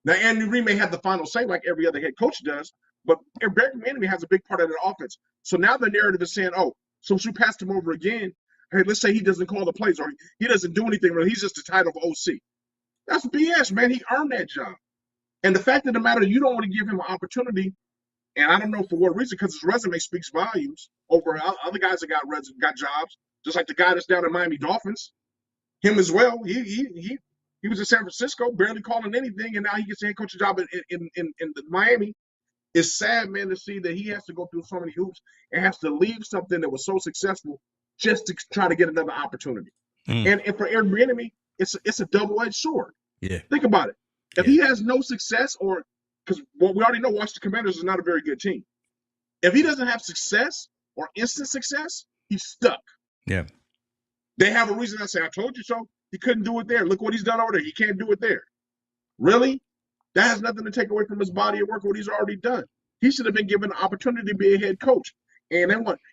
Now, Andy Reid may have the final say like every other head coach does, but Eric Bieniemy has a big part of the offense. So now the narrative is saying, oh, so she passed him over again. hey, let's say he doesn't call the plays or he doesn't do anything, really. He's just the title of OC. That's BS, man. He earned that job. And the fact of the matter, you don't want to give him an opportunity. And I don't know for what reason, because his resume speaks volumes over other guys that got jobs, just like the guy that's down in Miami Dolphins. Him as well. He was in San Francisco, barely calling anything, and now he gets a head coaching job in Miami. It's sad, man, to see that he has to go through so many hoops and has to leave something that was so successful just to try to get another opportunity. And for Eric Bieniemy, it's a double-edged sword. Yeah. Think about it. If he has no success, or because we already know Washington Commanders is not a very good team. If he doesn't have success or instant success, he's stuck. Yeah. They have a reason to say, I told you so. He couldn't do it there. Look what he's done over there. He can't do it there. Really? That has nothing to take away from his body of work, what he's already done. He should have been given an opportunity to be a head coach. And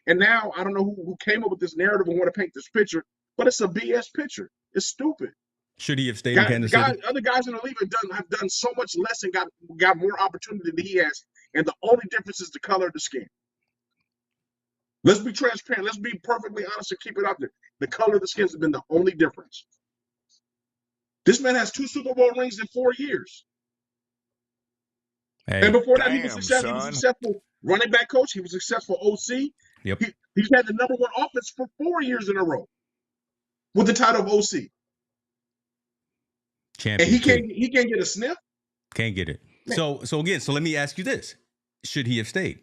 now I don't know who came up with this narrative and want to paint this picture, but it's a BS picture. It's stupid. Should he have stayed in Kansas City? Other guys in the league have done so much less and got more opportunity than he has. And the only difference is the color of the skin. Let's be transparent. Let's be perfectly honest and keep it out there. The color of the skin has been the only difference. This man has 2 Super Bowl rings in 4 years. Hey, and before that, he was successful running back coach. He was successful OC. Yep. He's had the #1 offense for 4 years in a row with the title of OC. Champion. And he can't get a sniff. Can't get it. Man. So again, let me ask you this: should he have stayed?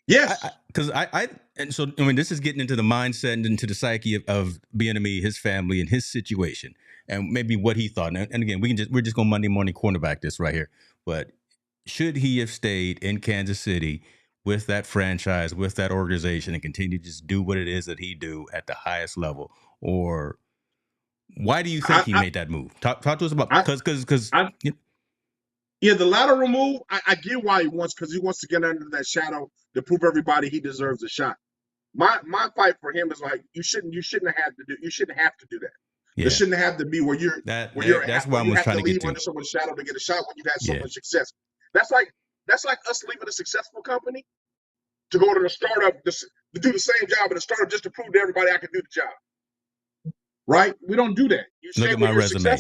Yes. Because this is getting into the mindset and into the psyche of Bieniemy, his family, and his situation, and maybe what he thought. And again, we're just going Monday morning cornerback this right here. But should he have stayed in Kansas City with that franchise, with that organization, and continue to just do what it is that he do at the highest level? Or why do you think he made that move? Talk to us about because yeah, the lateral move. I get why he wants, because he wants to get under that shadow to prove everybody he deserves a shot. My fight for him is like you shouldn't have to do that. Yeah. It shouldn't have to be where you're that's where I'm trying to get to. Under someone's shadow to get a shot when you've had so much success. That's like us leaving a successful company to go to the startup to do the same job in a startup just to prove to everybody I can do the job. Right? We don't do that. Look at my resume.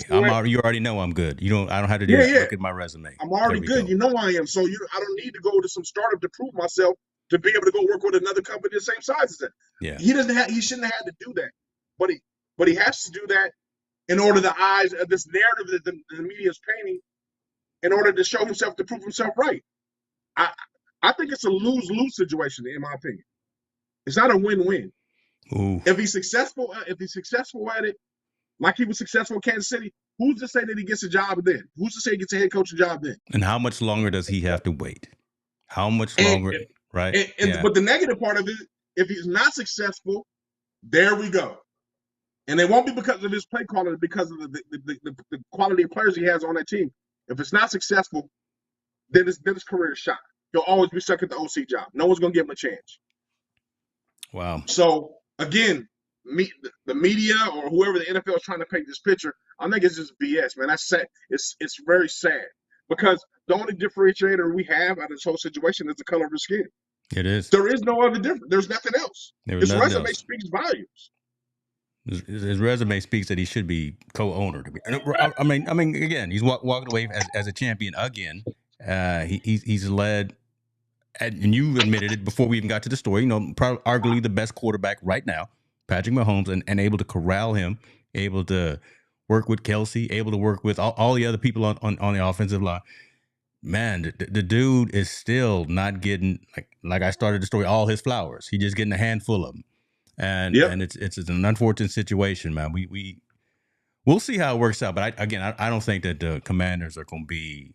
You already know I'm good. I don't have to do that. Look at my resume. I'm already good. Go. You know I am. So I don't need to go to some startup to prove myself to be able to go work with another company the same size as that. Yeah. He shouldn't have had to do that. But he has to do that in order the eyes of this narrative that the media is painting in order to show himself, to prove himself right. I think it's a lose-lose situation, in my opinion. It's not a win-win. Ooh. If he's successful at it, like he was successful in Kansas City, who's to say that he gets a job then? Who's to say he gets a head coaching job then? And how much longer does he have to wait? How much longer? Right? But the negative part of it, if he's not successful, there we go. And it won't be because of his play quality, because of the quality of players he has on that team. If it's not successful, then his career is shot. He'll always be stuck at the OC job. No one's going to give him a chance. Wow. So, again, the media or whoever the NFL is trying to paint this picture, I think it's just BS, man. That's sad. It's very sad, because the only differentiator we have out of this whole situation is the color of his skin. It is. There is no other difference. There's nothing else. His resume speaks volumes. His resume speaks that he should be co-owner. I mean, again, he's walking away as a champion again. He's led, and you admitted it before we even got to the story. Probably arguably the best quarterback right now, Patrick Mahomes, and able to corral him, able to work with Kelsey, able to work with all the other people on the offensive line. Man, the dude is still not getting, like I started the story, all his flowers. He's just getting a handful of them. And it's an unfortunate situation, man. We'll see how it works out. But I don't think that the Commanders are going to be.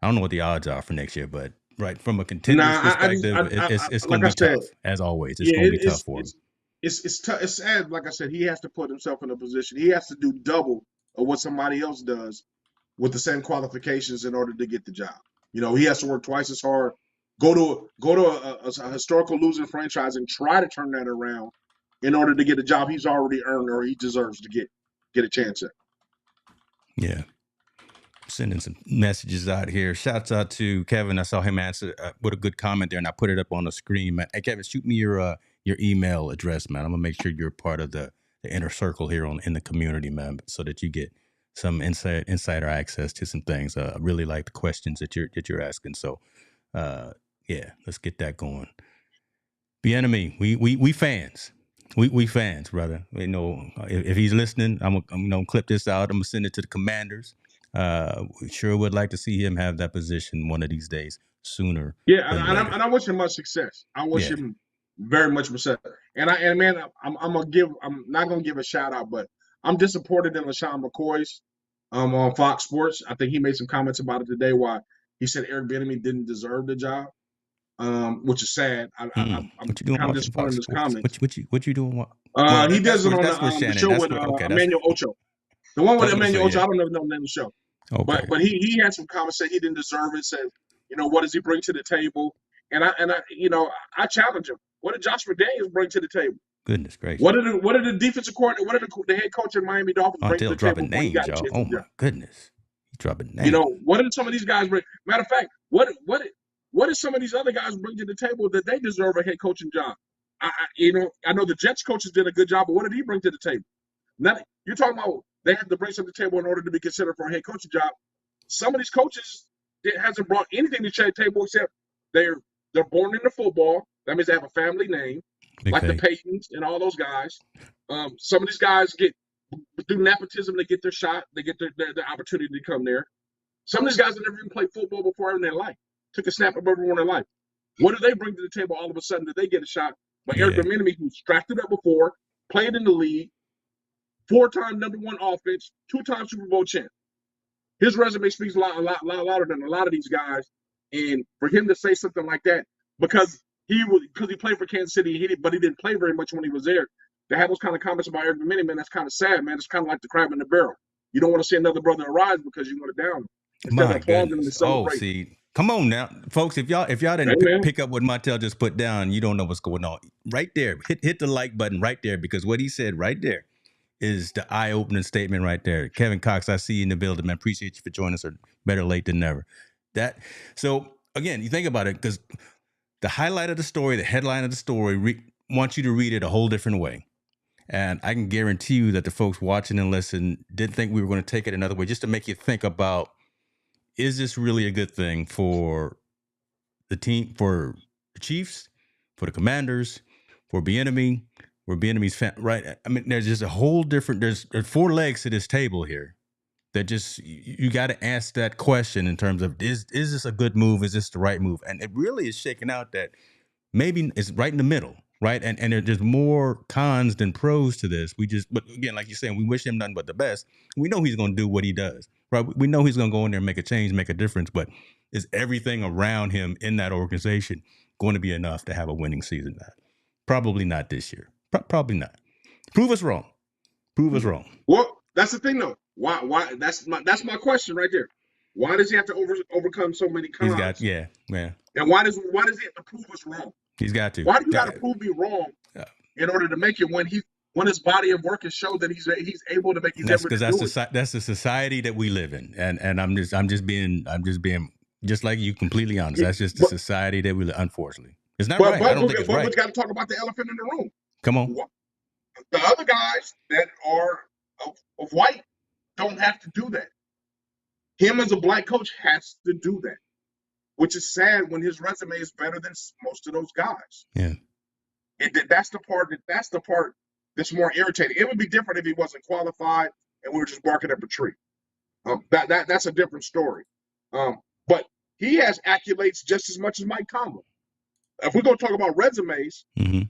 I don't know what the odds are for next year, but right from a contender's perspective, it's going to be tough as always. It's going to be tough for him. It's tough. It's sad. Like I said, he has to put himself in a position. He has to do double of what somebody else does with the same qualifications in order to get the job. He has to work twice as hard. Go to a historical losing franchise and try to turn that around in order to get a job he's already earned or he deserves to get a chance at. Yeah. Sending some messages out here. Shouts out to Kevin. I saw him answer with a good comment there, and I put it up on the screen. Hey, Kevin, shoot me your your email address, man. I'm gonna make sure you're part of the inner circle here in the community, man, so that you get some insider access to some things. I really like the questions that you're asking. So, yeah, let's get that going. Bieniemy, we fans. We fans, brother. You know, if he's listening, I'm gonna clip this out. I'm gonna send it to the commanders. We sure would like to see him have that position one of these days, sooner than later. And I wish him much success. I wish him very much success. And man, I'm not gonna give a shout out, but I'm disappointed in LaShawn McCoy's on Fox Sports. I think he made some comments about it today. Why he said Eric Bieniemy didn't deserve the job. Which is sad. I'm kind of disappointed in his comments. What you doing? He does it on the show with Emmanuel Ocho. The one with Emmanuel Ocho, I don't even know the name of the show. Okay. But he had some comments said he didn't deserve it. Said, what does he bring to the table? And I challenge him. What did Josh McDaniels bring to the table? Goodness gracious. What did the defensive coordinator? What did the head coach of Miami Dolphins bring to the table? Names, y'all. Oh my goodness. He's dropping names. What did some of these guys bring? Matter of fact, what did some of these other guys bring to the table that they deserve a head coaching job? I know the Jets coaches did a good job, but what did he bring to the table? Nothing. You're talking about they have to bring something to the table in order to be considered for a head coaching job. Some of these coaches hasn't brought anything to the table except they're born into football. That means they have a family name, the Paytons and all those guys. Some of these guys do nepotism. They get their shot. They get their opportunity to come there. Some of these guys have never even played football before in their life. Took a snap of everyone in their life. What do they bring to the table all of a sudden that they get a shot? But Eric Bieniemy, who's drafted up before, played in the league, 4-time #1 offense, 2-time Super Bowl champ. His resume speaks a lot louder than a lot of these guys. And for him to say something like that, because he played for Kansas City, but he didn't play very much when he was there. To have those kind of comments about Eric Bieniemy, man, that's kind of sad, man. It's kind of like the crab in the barrel. You don't want to see another brother arise because you want to down him. Instead of applauding him and celebrating. See, come on now, folks. If y'all didn't pick up what Montel just put down, you don't know what's going on. Right there, hit the like button right there, because what he said right there is the eye-opening statement right there. Kevin Cox, I see you in the building, man. Appreciate you for joining us. Or better late than never. So again, you think about it, because the highlight of the story, the headline of the story, wants you to read it a whole different way. And I can guarantee you that the folks watching and listening didn't think we were going to take it another way, just to make you think about, is this really a good thing for the team, for the Chiefs, for the Commanders, for Bieniemy, for Bieniemy's fan, right? I mean, there's just a whole different, there's 4 legs to this table here that just, you got to ask that question in terms of, is this a good move? Is this the right move? And it really is shaking out that maybe it's right in the middle, right? And there's more cons than pros to this. But again, like you're saying, we wish him nothing but the best. We know he's going to do what he does, right? We know he's going to go in there and make a change, make a difference, but is everything around him in that organization going to be enough to have a winning season? Probably not this year. Probably not. Prove us wrong. Well, that's the thing, though. Why? That's my question right there. Why does he have to overcome so many cons? He's got, And why does he have to prove us wrong? He's got to. Why do you got to prove me wrong in order to make it when his body of work has showed that he's able to make these efforts? Because that's the society that we live in, and I'm just being just like you, completely honest. That's just the society that we live. Unfortunately, it's not right. I don't think it's right. But we got to talk about the elephant in the room. Come on. The other guys that are of white don't have to do that. Him as a black coach has to do that, which is sad when his resume is better than most of those guys. Yeah. That's the part that's more irritating. It would be different if he wasn't qualified and we were just barking up a tree. That's a different story. But he has accolades just as much as Mike Tomlin. If we're going to talk about resumes,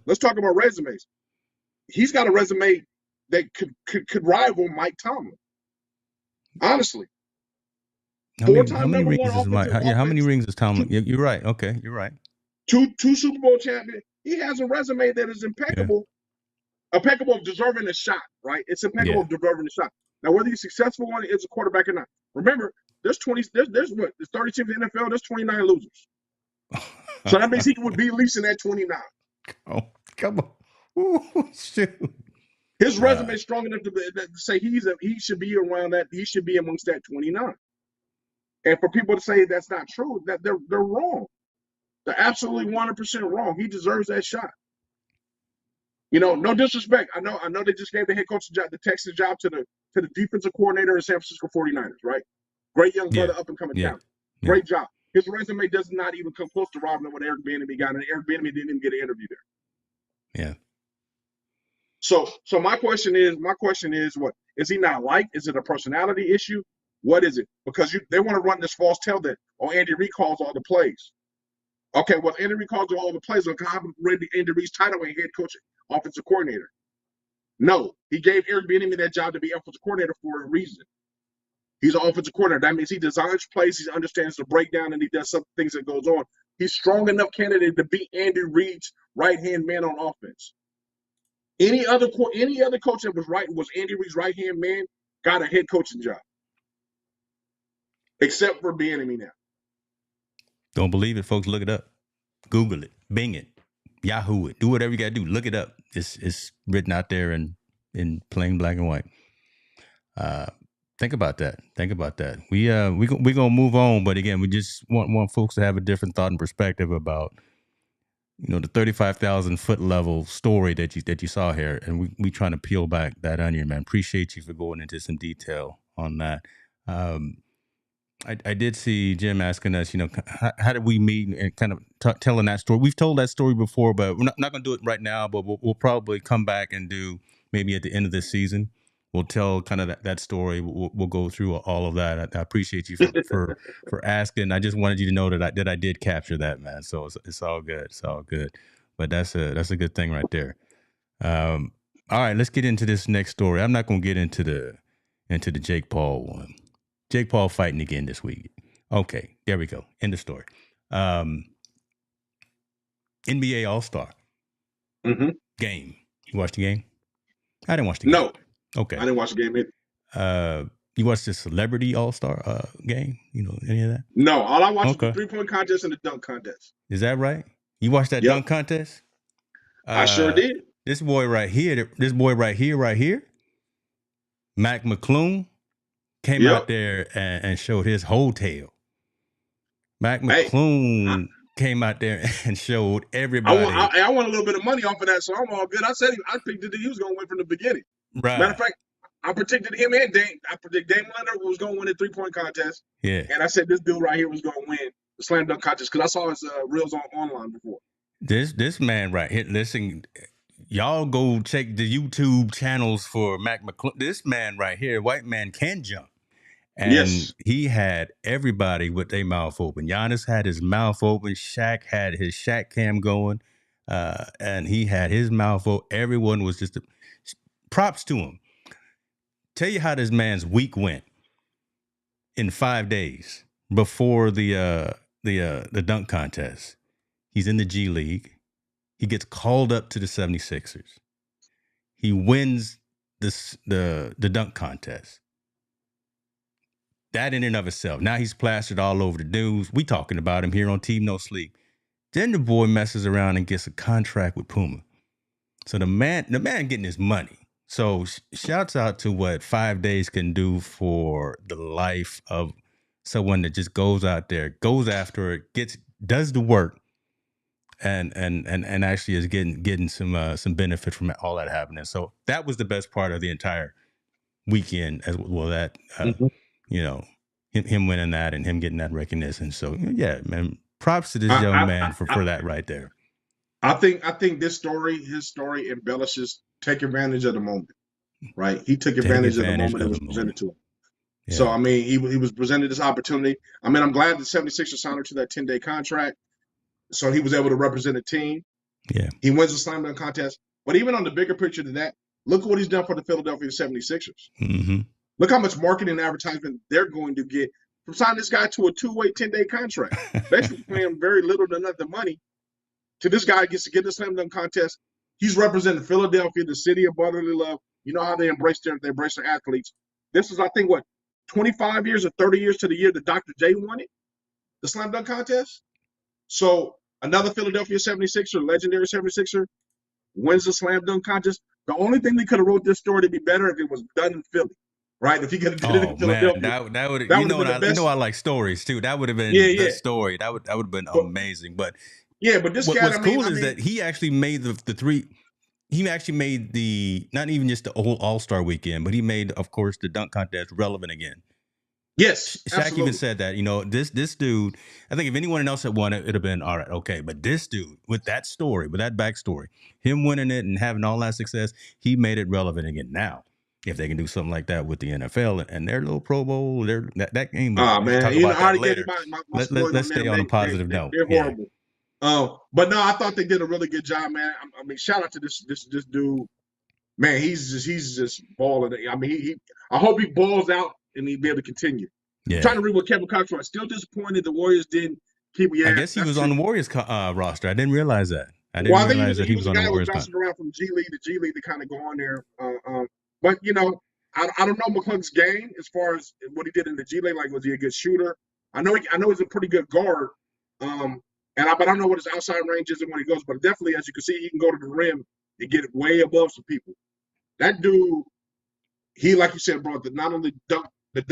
let's talk about resumes. He's got a resume that could rival Mike Tomlin. Honestly. How many rings is Mike? How many rings is Tomlin? You're right. Okay, you're right. Two Super Bowl champions. He has a resume that is impeccable. Yeah. Impeccable of deserving a shot, right? It's impeccable of deserving a shot. Now, whether he's successful on it as a quarterback or not. Remember, there's what? There's 30 teams in the NFL, there's 29 losers. So that means he would be at least in that 29. Oh, come on. Ooh, shoot. His resume is strong enough to say he should be around that. He should be amongst that 29. And for people to say that's not true, that they're wrong. They're absolutely 100% wrong. He deserves that shot. No disrespect. I know they just gave the head coach job, the Texas job to the defensive coordinator in San Francisco 49ers, right? Great young Yeah. brother, up and coming Yeah. talent. Great job. His resume does not even come close to rivaling what Eric Bieniemy got, and Eric Bieniemy didn't even get an interview there. Yeah. So my question is, what is he not liked? Is it a personality issue? What is it? Because they want to run this false tale that Andy Reid calls all the plays. Okay, well Andy Reid calls all the plays. Look, how read Andy Reid's title and head coach, offensive coordinator. No, he gave Eric Bieniemy that job to be offensive coordinator for a reason. He's an offensive coordinator. That means he designs plays, he understands the breakdown, and he does some things that goes on. He's strong enough candidate to be Andy Reid's right-hand man on offense. Any other coach that was Andy Reid's right-hand man got a head coaching job. Except for Bieniemy now. Don't believe it, folks. Look it up. Google it. Bing it. Yahoo it. Do whatever you got to do. Look it up. It's written out there in plain black and white. Think about that. We gonna move on, but again, we just want folks to have a different thought and perspective about the 35,000 foot level story that you saw here, and we trying to peel back that onion, man. Appreciate you for going into some detail on that. I did see Jim asking us, how did we meet, and kind of telling that story. We've told that story before, but we're not going to do it right now. But we'll probably come back and do maybe at the end of this season. We'll tell kind of that story. We'll go through all of that. I appreciate you for asking. I just wanted you to know that I did capture that, man. So it's all good. It's all good. But that's a good thing right there. All right, let's get into this next story. I'm not going to get into the Jake Paul one. Jake Paul fighting again this week. Okay, there we go. End of story. NBA All-Star game. You watched the game? I didn't watch the game. No. Okay. I didn't watch the game either. You watched the Celebrity All-Star game? Any of that? No. All I watched was the 3-point contest and the dunk contest. Is that right? You watched that dunk contest? I sure did. This boy right here, McClung, came out there and showed his whole tail. McClung came out there and showed everybody. I want a little bit of money off of that, so I'm all good. I predicted that he was going to win from the beginning. Right. Matter of fact, I predicted him and Dame. I predicted Dame Leonard was going to win the 3-point contest. Yeah. And I said this dude right here was going to win the slam dunk contest because I saw his reels online before. This man right here, listen, y'all go check the YouTube channels for McClung. This man right here, white man, can jump. And he had everybody with their mouth open. Giannis had his mouth open. Shaq had his Shaq cam going. And he had his mouth open. Everyone was just props to him. Tell you how this man's week went in 5 days before the dunk contest. He's in the G League. He gets called up to the 76ers. He wins the dunk contest. That in and of itself. Now he's plastered all over the news. We talking about him here on Team No Sleep. Then the boy messes around and gets a contract with Puma. So the man getting his money. So shouts out to what 5 days can do for the life of someone that just goes out there, goes after it, does the work, and actually is getting some benefit from all that happening. So that was the best part of the entire weekend as well. That him winning that and him getting that recognition. So yeah, man, props to this young man for that right there. I think his story embellishes, take advantage of the moment, right? He took advantage of the moment that was presented to him. Yeah. So, I mean, he was presented this opportunity. I mean, I'm glad the 76ers signed him to that 10-day contract. So he was able to represent the team. Yeah. He wins the slam dunk contest. But even on the bigger picture than that, look what he's done for the Philadelphia 76ers. Mm-hmm. Look how much marketing and advertisement they're going to get from signing this guy to a 2-way 10-day contract. Basically paying him very little to nothing money. To this guy gets to get the slam dunk contest. He's representing Philadelphia, the city of brotherly love. You know how they embrace their athletes. This is, I think, 25 years or 30 years to the year that Dr. J won it, the slam dunk contest. So another Philadelphia 76er, legendary 76er, wins the slam dunk contest. The only thing they could have wrote this story to be better if it was done in Philly, right? If he could have done it in Philadelphia, that would I like stories too. That would have been the story. That would have been amazing. But this guy, what's cool is that he actually made the three. he actually made not even just the whole All-Star weekend, but he made, of course, the dunk contest relevant again. Yes, Shaq even absolutely. said that, this dude, I think if anyone else had won it, it'd have been all right, okay. But this dude, with that story, with that backstory, him winning it and having all that success, he made it relevant again. Now, if they can do something like that with the NFL and their little Pro Bowl, that game, Oh we'll man, talk about I that already gave you later. my spoiler Let's on stay them. on a positive note. They're Yeah. horrible. But no, I thought they did a really good job, man. I mean, shout out to this dude. Man, he's just balling. I mean, I hope he balls out and he'll be able to continue. Yeah. I'm trying to read what Kevin Cox was. Still disappointed the Warriors didn't keep. Yeah, I guess he was on the Warriors roster. I didn't realize that. I Well, didn't I think realize that he he was was a on guy the that was Warriors bouncing around from G League to G League to kind of go on there. But I don't know McClung's game as far as what he did in the G League. Like, was he a good shooter? I know he's a pretty good guard. But I don't know what his outside range is and when he goes. But definitely, as you can see, he can go to the rim and get way above some people. That dude, he, like you said, brought not only the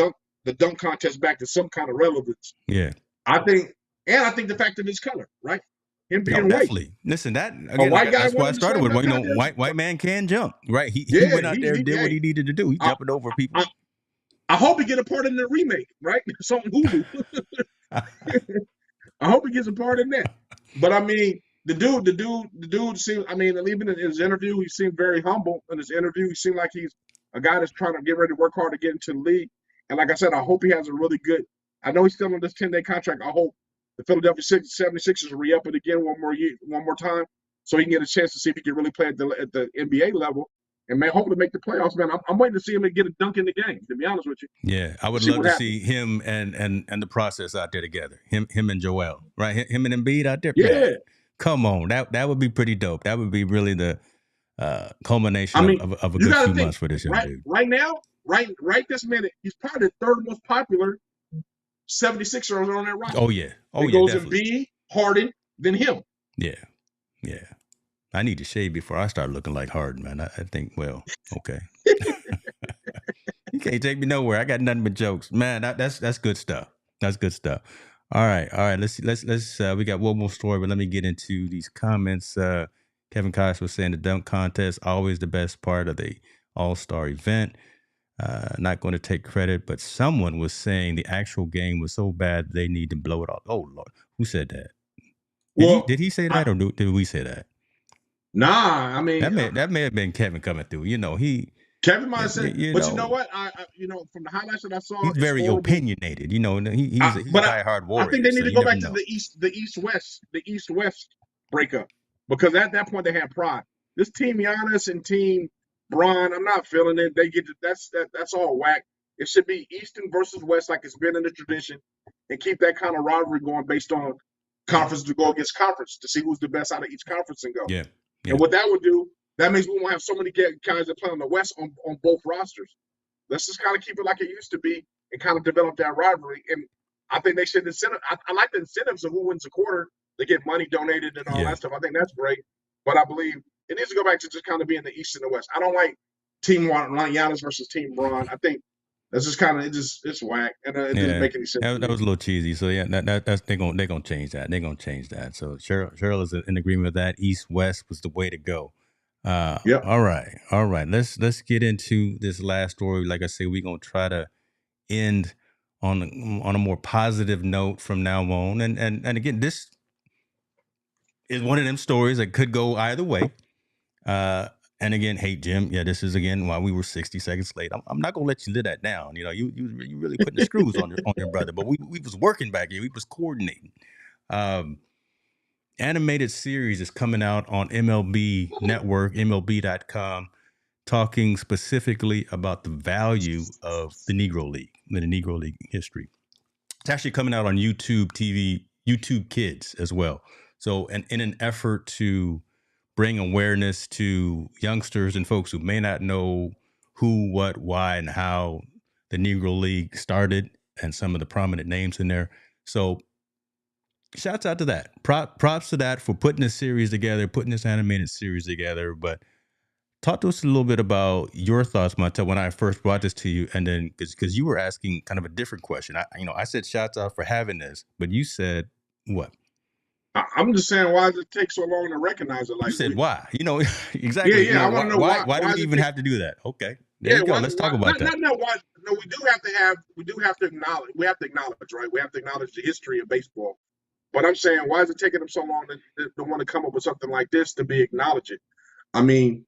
dunk contest back to some kind of relevance. Yeah. I think the fact of his color, right? Him being white. Definitely. Listen, that again, that's why I started with. White man can jump, right? He went out there and did what he needed to do. He's jumping over people. I hope he get a part in the remake, right? Something Hulu. I hope he gets a part in that. But I mean, the dude seemed. I mean, even in his interview, he seemed very humble. In his interview, he seemed like he's a guy that's trying to get ready to work hard to get into the league. And like I said, I hope he has a really good. I know he's still on this 10-day contract. I hope the Philadelphia 76ers re-up it again one more time, so he can get a chance to see if he can really play at the NBA level. And man, hopefully make the playoffs, man. I'm waiting to see him get a dunk in the game, to be honest with you. Yeah, I would love to see him and the process out there together. Him and Joel, right? Him and Embiid out there. Yeah. Man, come on. That would be pretty dope. That would be really the culmination of a good few months for this young dude. Right now, right this minute, he's probably the third most popular 76er on that roster. Oh, yeah. It goes Embiid, Harden, then him. Yeah. I need to shave before I start looking like Harden, man. I think, well, okay. You can't take me nowhere. I got nothing but jokes, man. That's good stuff. That's good stuff. All right. Let's we got one more story, but let me get into these comments. Kevin Cox was saying the dunk contest always the best part of the All-Star event. Not going to take credit, but someone was saying the actual game was so bad they need to blow it off. Oh Lord, who said that? Did he say that, or did we say that? Nah, I mean that may have been Kevin coming through. Kevin might have said, but you know what? I from the highlights that I saw, he's very opinionated. He's a die-hard warrior. I think they need to go back to the East-West breakup, because at that point they had pride. This team Giannis and team Bron, I'm not feeling it. That's all whack. It should be Eastern versus West, like it's been in the tradition, and keep that kind of rivalry going based on conference to go against conference to see who's the best out of each conference and go. Yeah. And what that would do, that means we won't have so many guys that play on the West on both rosters. Let's just kind of keep it like it used to be and kind of develop that rivalry. And I think they should incentive. I like the incentives of who wins a quarter to get money donated and all that stuff. I think that's great. But I believe it needs to go back to just kind of being the East and the West. I don't like Team Giannis versus Team Bron. I think that's just kind of it's whack, and it doesn't make any sense. That was a little cheesy. So yeah, that's they're gonna change that. They're gonna change that. So Cheryl is in agreement with that. East West was the way to go. Yeah. All right. Let's get into this last story. Like I say, we're gonna try to end on a more positive note from now on. And again, this is one of them stories that could go either way. And again, hey Jim, this is again why we were 60 seconds late. I'm not gonna let you live that down. You really putting the screws on your brother. But we was working back here. We was coordinating. Animated series is coming out on MLB Network, MLB.com, talking specifically about the value of the Negro League, the Negro League history. It's actually coming out on YouTube TV, YouTube Kids as well. So, in an effort to bring awareness to youngsters and folks who may not know who, what, why, and how the Negro League started and some of the prominent names in there. So shouts out to that. Props to that for putting this series together, putting this animated series together. But talk to us a little bit about your thoughts, Montel, when I first brought this to you, and then because you were asking kind of a different question. I said shouts out for having this, but you said what? I'm just saying, why does it take so long to recognize it? You Like, said why? yeah, Exactly. yeah. I want to know Why do why we does it even take? have to do that? Okay, there Yeah, you go. Let's talk about that. not why. No, we do have to acknowledge. We have to acknowledge, right? We have to acknowledge the history of baseball. But I'm saying, why is it taking them so long to want to come up with something like this to be acknowledged? I mean,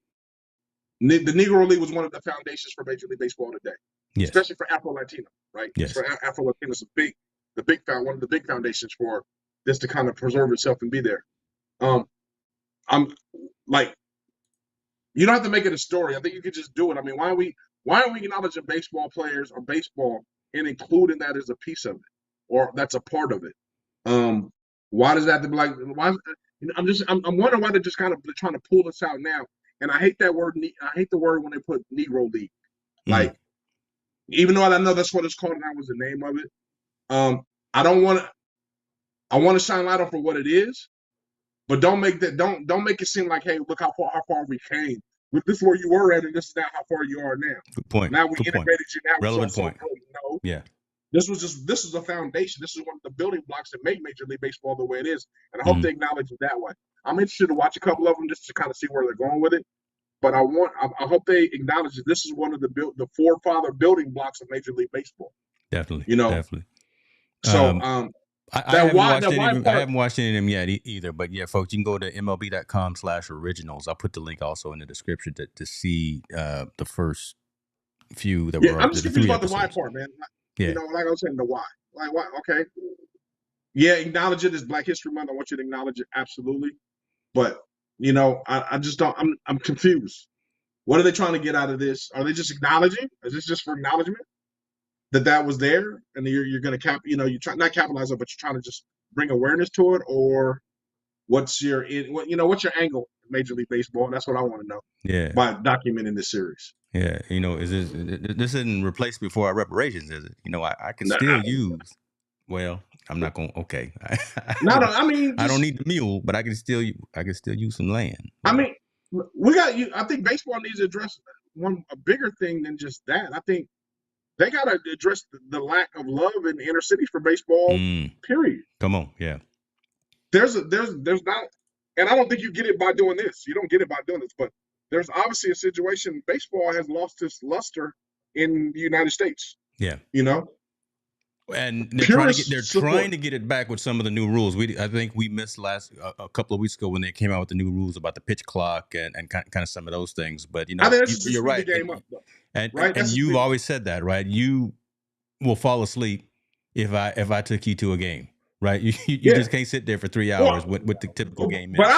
the Negro League was one of the foundations for Major League Baseball today, Yes, especially for Afro Latino, right? It's yes, for Afro Latinos, one of the big foundations for this to kind of preserve itself and be there. Um, I'm like, you don't have to make it a story. I think you could just do it. I mean, why are we acknowledging baseball players or baseball and including that as a piece of it, or that's a part of it? Why does that have to be like? Why? I'm wondering why they're just kind of trying to pull this out now. And I hate that word. I hate the word when they put Negro League. mm, Like, even though I know that's what it's called and that was the name of it. I don't want to. I want to shine light on for what it is, but don't make it seem like, hey, look how far we came. This is where you were at, and this is now how far you are now. good point. Now we Good point. integrated you. Now it's all Relevant so point. good. No, Yeah. this is a foundation. This is one of the building blocks that make Major League Baseball the way it is, and I hope they acknowledge it that way. I'm interested to watch a couple of them just to kind of see where they're going with it. But I hope they acknowledge that this is one of the forefather building blocks of Major League Baseball. Definitely. You know, Definitely. so I haven't watched that any why of them. I part. haven't watched any of them yet either. But yeah, folks, you can go to MLB.com/originals. I'll put the link also in the description to see the first few that Yeah, were I'm up, just the confused three about the why episodes. part, man. You Yeah, know, like I was saying, the why. Like why? Okay, yeah, acknowledge it as Black History Month. I want you to acknowledge it absolutely. But you know, I just don't. I'm confused. What are they trying to get out of this? Are they just acknowledging? Is this just for acknowledgement that was there, and you're going to you try not capitalize on, but you're trying to just bring awareness to it, or what's your what's your angle in Major League Baseball? That's what I want to know yeah, by documenting this series. yeah. You know, this isn't replaced before our reparations, is it? You know, I can Nah, still use. Well, I'm not going. Okay, not. I mean, I don't just need the mule, but I can still use some land. I So mean, we got you. I think baseball needs to address a bigger thing than just that. I think they got to address the lack of love in inner cities for baseball. Period. come on, yeah, There's not, and I don't think you get it by doing this. You don't get it by doing this, but there's obviously a situation. Baseball has lost its luster in the United States. yeah. You know, And purist they're support. trying to get it back with some of the new rules. I think we missed a couple of weeks ago when they came out with the new rules about the pitch clock and kind of some of those things. But you I know, think that should just you're speed the right, game up, though. and Right? That's you've always said that, right? You will fall asleep if I took you to a game, right? You yeah. just can't sit there for 3 hours Well, with the typical game but is.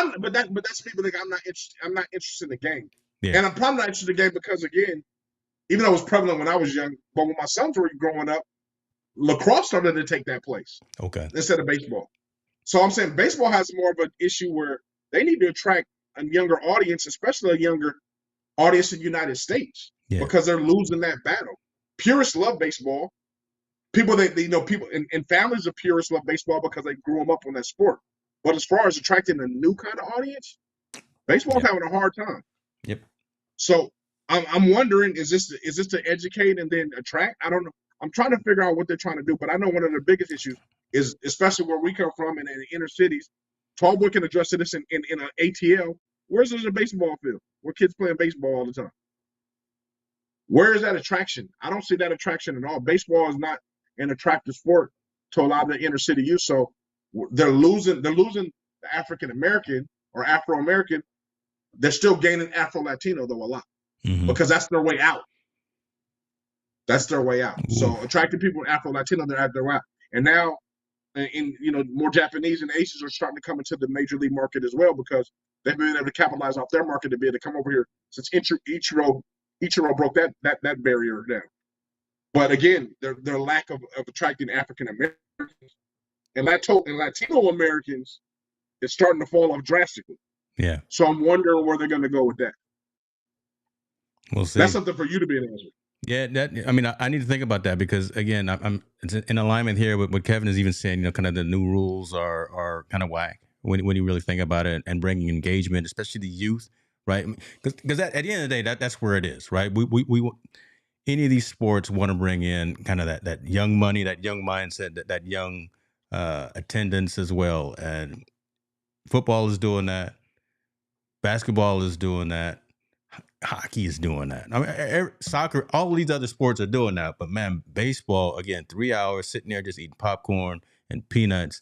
that's people think I'm not interested. I'm not interested in the game, Yeah, and I'm probably not interested in the game because again, even though it was prevalent when I was young, but when my sons were growing up, lacrosse started to take that place okay, instead of baseball. So I'm saying baseball has more of an issue where they need to attract a younger audience, especially a younger audience in the United States, yeah, because they're losing that battle. Purists love baseball. People people and families of purists love baseball because they grew them up on that sport. But as far as attracting a new kind of audience, baseball's yep, having a hard time. yep, So I'm wondering, is this to educate and then attract? I don't know. I'm trying to figure out what they're trying to do, but I know one of the biggest issues is, especially where we come from in the inner cities. Tallboy can address this in an ATL. Where's a baseball field where kids playing baseball all the time? Where is that attraction? I don't see that attraction at all. Baseball is not an attractive sport to a lot of the inner city youth. So they're losing the African American or Afro American. They're still gaining Afro Latino though a lot because that's their way out. That's their way out. Ooh, So attracting people Afro Latino, they're at their way out. And now, more Japanese and Asians are starting to come into the major league market as well because they've been able to capitalize off their market to be able to come over here since Ichiro broke that barrier down. But again, their lack of attracting African Americans and Latino Americans is starting to fall off drastically. yeah. So I'm wondering where they're going to go with that. We'll see. That's something for you to be an answer. Yeah, I mean, I need to think about that because again, it's in alignment here with what Kevin is even saying. You know, kind of the new rules are kind of whack when you really think about it and bringing engagement, especially the youth, right? Because at the end of the day, that's where it is, right? We any of these sports want to bring in kind of that young money, that young mindset, that young attendance as well, and Football is doing that. Basketball is doing that. Hockey is doing that. I mean, soccer, all these other sports are doing that. But man, baseball, again, 3 hours sitting there just eating popcorn and peanuts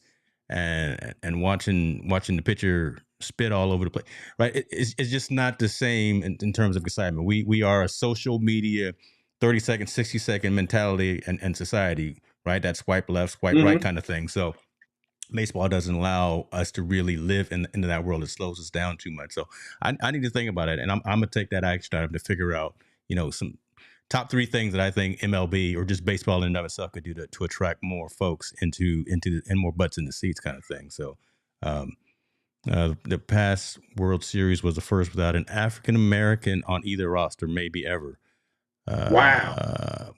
and watching the pitcher spit all over the place. Right? It's just not the same in terms of excitement. We are a social media 30-second, 60-second mentality and society, right? That swipe left, swipe right kind of thing. So baseball doesn't allow us to really live into that world. It slows us down too much. So I need to think about it, and I'm gonna take that action item to figure out, some top 3 things that I think MLB or just baseball in and of itself could do to attract more folks into and more butts in the seats kind of thing. So the past World Series was the first without an African American on either roster, maybe ever. Wow.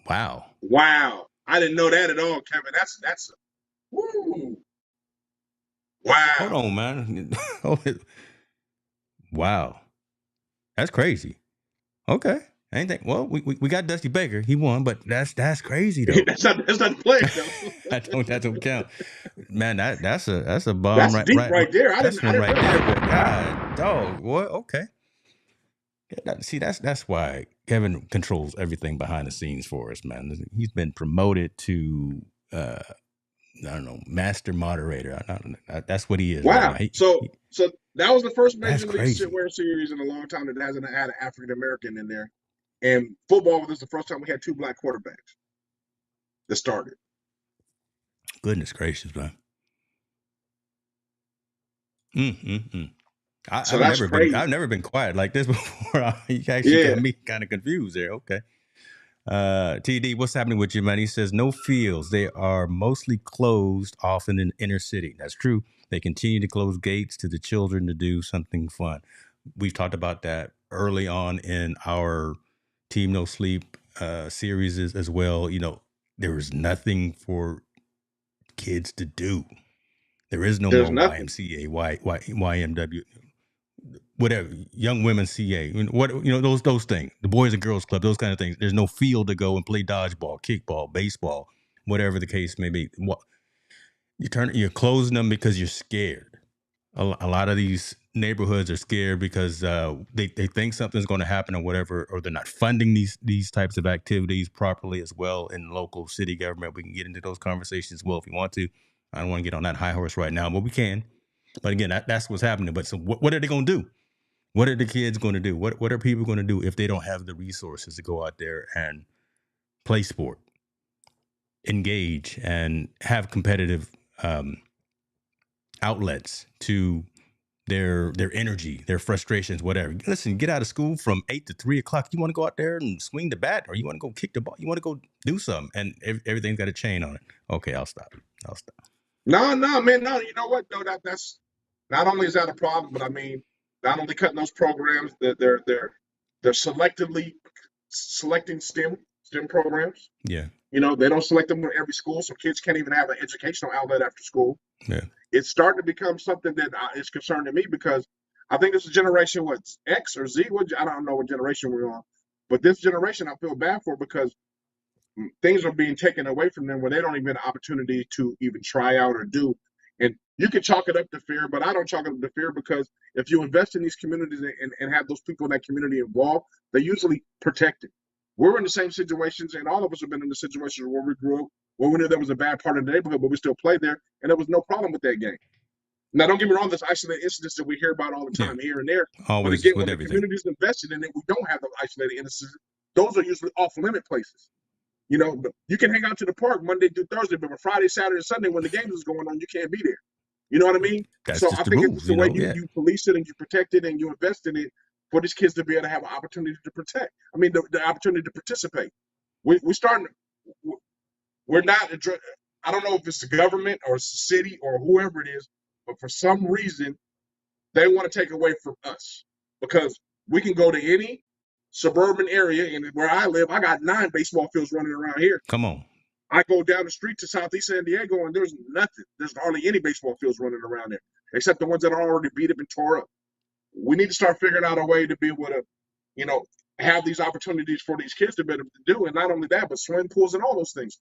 I didn't know that at all, Kevin. That's woo. Wow. Hold on, man. Wow. That's crazy. Okay. Anything? Well, we got Dusty Baker. He won, but that's crazy though. that's not the play though. that don't count. Man, that's a bomb. That's deep right there. That's one right there. But God, dog. What? Okay. See, that's why Kevin controls everything behind the scenes for us, man. He's been promoted to I don't know, master moderator. That's what he is. Wow. Right? So that was the first Major League Series in a long time that hasn't had an African American in there. And football was the first time we had 2 black quarterbacks that started. Goodness gracious, man. I've never been quiet like this before. You actually got me kind of confused there. Okay. TD, what's happening with you, man? He says no fields. They are mostly closed, often in inner city. That's true. They continue to close gates to the children to do something fun. We've talked about that early on in our Team No Sleep series as well. There is nothing for kids to do. There is no more YMCA, YMW, whatever, young women CA, those things, the Boys and Girls Club, those kind of things. There's no field to go and play dodgeball, kickball, baseball, whatever the case may be. You're closing them because you're scared. A lot of these neighborhoods are scared because they think something's going to happen or whatever, or they're not funding these types of activities properly as well in local city government. We can get into those conversations as well if you want to. I don't want to get on that high horse right now, but we can. But again, that's what's happening. But so what are they going to do? What are the kids going to do? What are people going to do if they don't have the resources to go out there and play sport, engage, and have competitive outlets to their energy, their frustrations, whatever? Listen, get out of school from 8 to 3 o'clock. You want to go out there and swing the bat, or you want to go kick the ball? You want to go do something, and everything's got a chain on it. Okay, I'll stop. No, man, no. You know what? No, that's not only is that a problem, but I mean, not only cutting those programs, that they're selectively selecting STEM programs. Yeah. They don't select them in every school, so kids can't even have an educational outlet after school. Yeah. It's starting to become something that is concerning me because I think this is generation, what's X or Z? I don't know what generation we're on, but this generation I feel bad for because things are being taken away from them where they don't even have an opportunity to even try out or do. And you can chalk it up to fear, but I don't chalk it up to fear because if you invest in these communities and have those people in that community involved, they're usually protected. We're in the same situations, and all of us have been in the situations where we grew up, where we knew there was a bad part of the neighborhood, but we still played there, and there was no problem with that game. Now, don't get me wrong, there's isolated incidents that we hear about all the time here and there. Always, but again, with when everything. The community's invested in it, we don't have those isolated incidents. Those are usually off-limit places. You can hang out to the park Monday through Thursday, but Friday, Saturday, Sunday, when the games is going on, you can't be there. You know what I mean? That's so just I the think rules, it's the way you police it and you protect it and you invest in it for these kids to be able to have an opportunity to protect. I mean, the opportunity to participate. We're not, I don't know if it's the government or it's the city or whoever it is, but for some reason, they want to take away from us because we can go to any suburban area, and where I live, I got 9 baseball fields running around here. Come on. I go down the street to Southeast San Diego, and there's nothing. There's hardly any baseball fields running around there, except the ones that are already beat up and tore up. We need to start figuring out a way to be able to, have these opportunities for these kids to be able to do. And not only that, but swimming pools and all those things.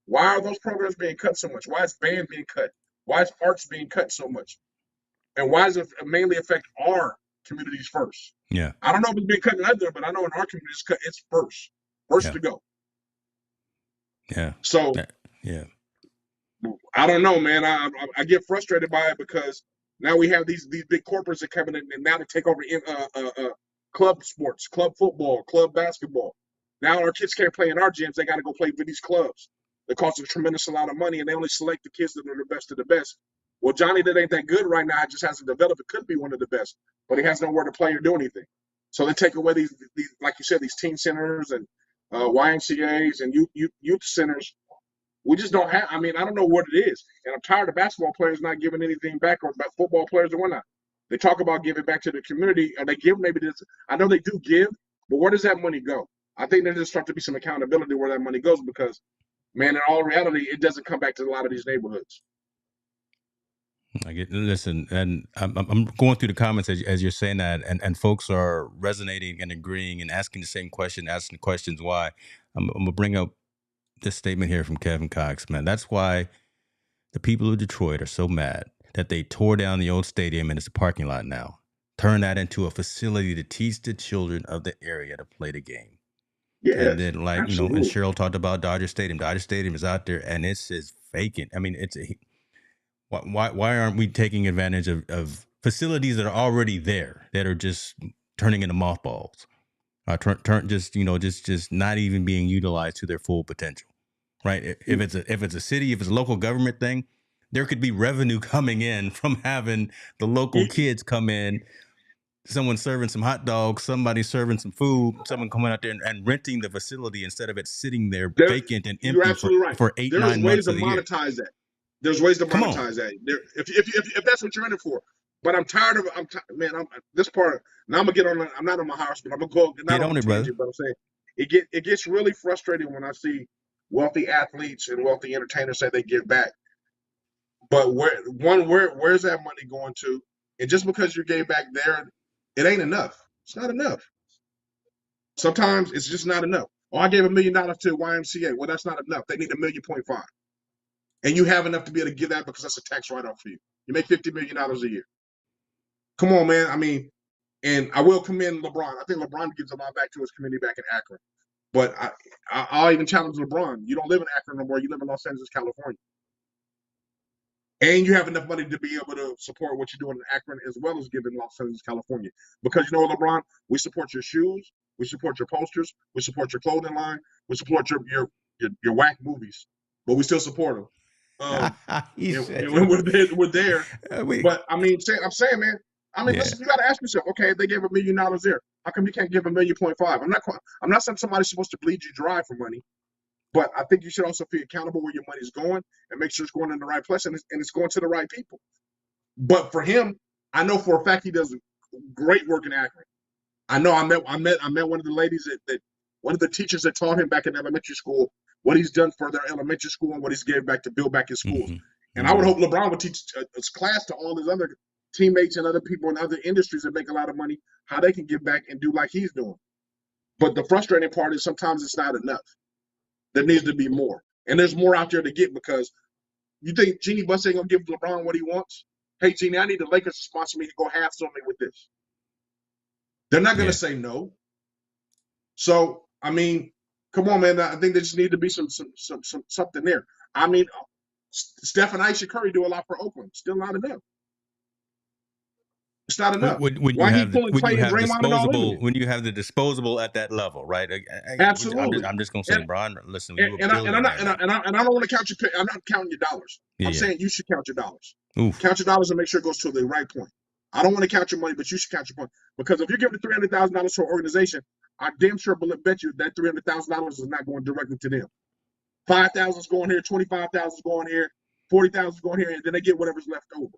Why are those programs being cut so much? Why is band being cut? Why is arts being cut so much? And why does it mainly affect our communities first? Yeah. I don't know if it's been cutting out there, but I know in our communities, it's first to go. Yeah. So yeah. I don't know, man. I get frustrated by it because now we have these big corporates that come in and now to take over club sports, club football, club basketball. Now our kids can't play in our gyms; they got to go play for these clubs. It costs a tremendous amount of money, and they only select the kids that are the best of the best. Well, Johnny, that ain't that good right now. It just hasn't developed. It could be one of the best, but he has nowhere to play or do anything. So they take away these like you said, these teen centers and YMCA's and youth centers. We just don't have. I mean, I don't know what it is, and I'm tired of basketball players not giving anything back, or football players or whatnot. They talk about giving back to the community, and they give maybe this. I know they do give, but where does that money go? I think there just start to be some accountability where that money goes because, man, in all reality, it doesn't come back to a lot of these neighborhoods. Listen, and I'm going through the comments as you're saying that, and folks are resonating and agreeing and asking the same question, asking questions why. I'm gonna bring up this statement here from Kevin Cox, man. That's why the people of Detroit are so mad that they tore down the old stadium and it's a parking lot now. Turn that into a facility to teach the children of the area to play the game. Yes, and then, like, absolutely. And Cheryl talked about Dodger Stadium. Dodger Stadium is out there and it's just vacant. I mean, why aren't we taking advantage of facilities that are already there that are just turning into mothballs? Just not even being utilized to their full potential, right? If it's a city, if it's a local government thing, there could be revenue coming in from having the local kids come in, someone serving some hot dogs, somebody serving some food, someone coming out there and renting the facility instead of it sitting there vacant and You're empty absolutely right. for 8-9 There's ways months to of the year. monetize that. There's ways to monetize that. If that's what you're in it for. But I'm tired of this part. Now I'm gonna get on. I'm not on my horse, but I'm gonna go. Get on it, brother. But I'm saying it gets really frustrating when I see wealthy athletes and wealthy entertainers say they give back. But where's that money going to? And just because you gave back there, it ain't enough. It's not enough. Sometimes it's just not enough. Oh, I gave $1 million to YMCA. Well, that's not enough. They need $1.5 million. And you have enough to be able to give that because that's a tax write-off for you. You make $50 million a year. Come on, man. I mean, and I will commend LeBron. I think LeBron gives a lot back to his community back in Akron. But I'll even challenge LeBron. You don't live in Akron no more. You live in Los Angeles, California. And you have enough money to be able to support what you're doing in Akron as well as giving Los Angeles, California. Because you know, LeBron, we support your shoes, we support your posters, we support your clothing line, we support your whack movies, but we still support them. We're there. But I mean, I'm saying, man. I mean, listen, you got to ask yourself, okay, if they gave $1 million there, how come you can't give $1.5 million? I'm not saying somebody's supposed to bleed you dry for money, but I think you should also be accountable where your money's going and make sure it's going in the right place and it's going to the right people. But for him, I know for a fact he does great work in Akron. I know I met one of the ladies that one of the teachers that taught him back in elementary school, what he's done for their elementary school and what he's given back to build back his schools. And I would hope LeBron would teach his class to all his other teammates and other people in other industries that make a lot of money, how they can give back and do like he's doing. But the frustrating part is sometimes it's not enough. There needs to be more. And there's more out there to get because you think Jeannie Buss ain't going to give LeBron what he wants? Hey, Jeannie, I need the Lakers to sponsor me to go half something with this. They're not going to say no. So, I mean, come on, man. I think there just need to be some something there. I mean, Steph and Aisha Curry do a lot for Oakland. Still not enough. It's not enough. When you have the disposable at that level, right? Absolutely. I'm just gonna say, Brian, listen. And I don't want to count your. I'm not counting your dollars. I'm saying you should count your dollars. Count your dollars and make sure it goes to the right point. I don't want to count your money, but you should count your money because if you're giving $300,000 to an organization, I damn sure bet you that $300,000 is not going directly to them. 5,000 is going here, 25,000 is going here, 40,000 is going here, and then they get whatever's left over.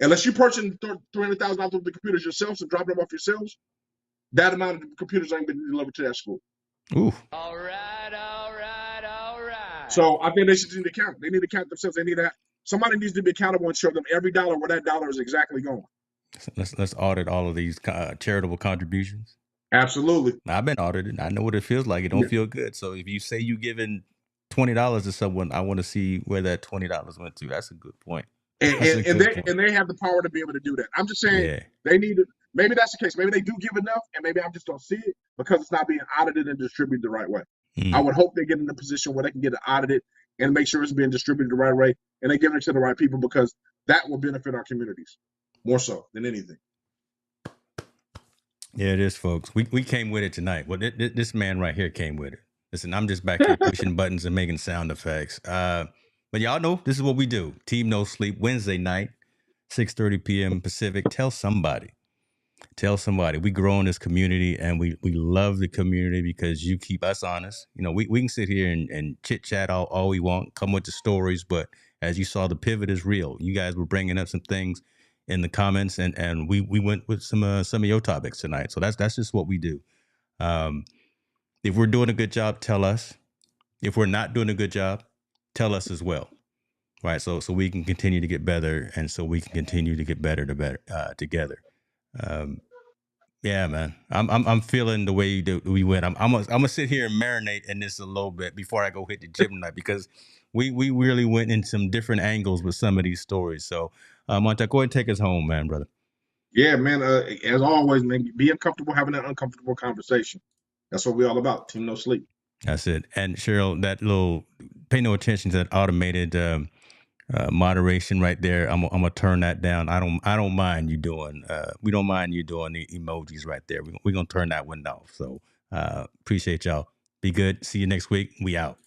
Unless you purchase $300,000 of the computers yourselves and drop them off yourselves, that amount of computers ain't been delivered to that school. Ooh. All right. So I think they should need to count. They need to count themselves. Somebody needs to be accountable and show them every dollar where that dollar is exactly going. Let's audit all of these charitable contributions. Absolutely. I've been audited. I know what it feels like. It don't feel good. So if you say you giving $20 to someone, I want to see where that $20 went to. That's a good point. That's a good point. And they have the power to be able to do that. I'm just saying Yeah. they need to. Maybe that's the case. Maybe they do give enough, and maybe I just don't see it because it's not being audited and distributed the right way. I would hope they get in a position where they can get it audited and make sure it's being distributed the right way, and they give it to the right people because that will benefit our communities more so than anything. Yeah, it is, folks. We came with it tonight. Well, this man right here came with it. Listen, I'm just back here pushing buttons and making sound effects. But y'all know this is what we do. Team No Sleep, Wednesday night, 6:30 p.m. Pacific. Tell somebody. Tell somebody. We grow in this community, and we love the community because you keep us honest. You know, we can sit here and chit chat all we want, come with the stories, but as you saw, the pivot is real. You guys were bringing up some things in the comments, and we went with some of your topics tonight. So that's just what we do. If we're doing a good job, tell us. If we're not doing a good job, tell us as well. Right. So we can continue to get better, and so we can continue to get better together. Yeah, man. I'm feeling the way we went. I'm gonna sit here and marinate in this a little bit before I go hit the gym tonight because we really went in some different angles with some of these stories. So, Monta, go ahead and take us home, man, brother. Yeah, man. As always, man, being comfortable having that uncomfortable conversation. That's what we're all about. Team No Sleep. That's it. And Cheryl, that little pay no attention to that automated moderation right there. I'm gonna turn that down. I don't mind you doing. We don't mind you doing the emojis right there. We're gonna turn that one off. So appreciate y'all. Be good. See you next week. We out.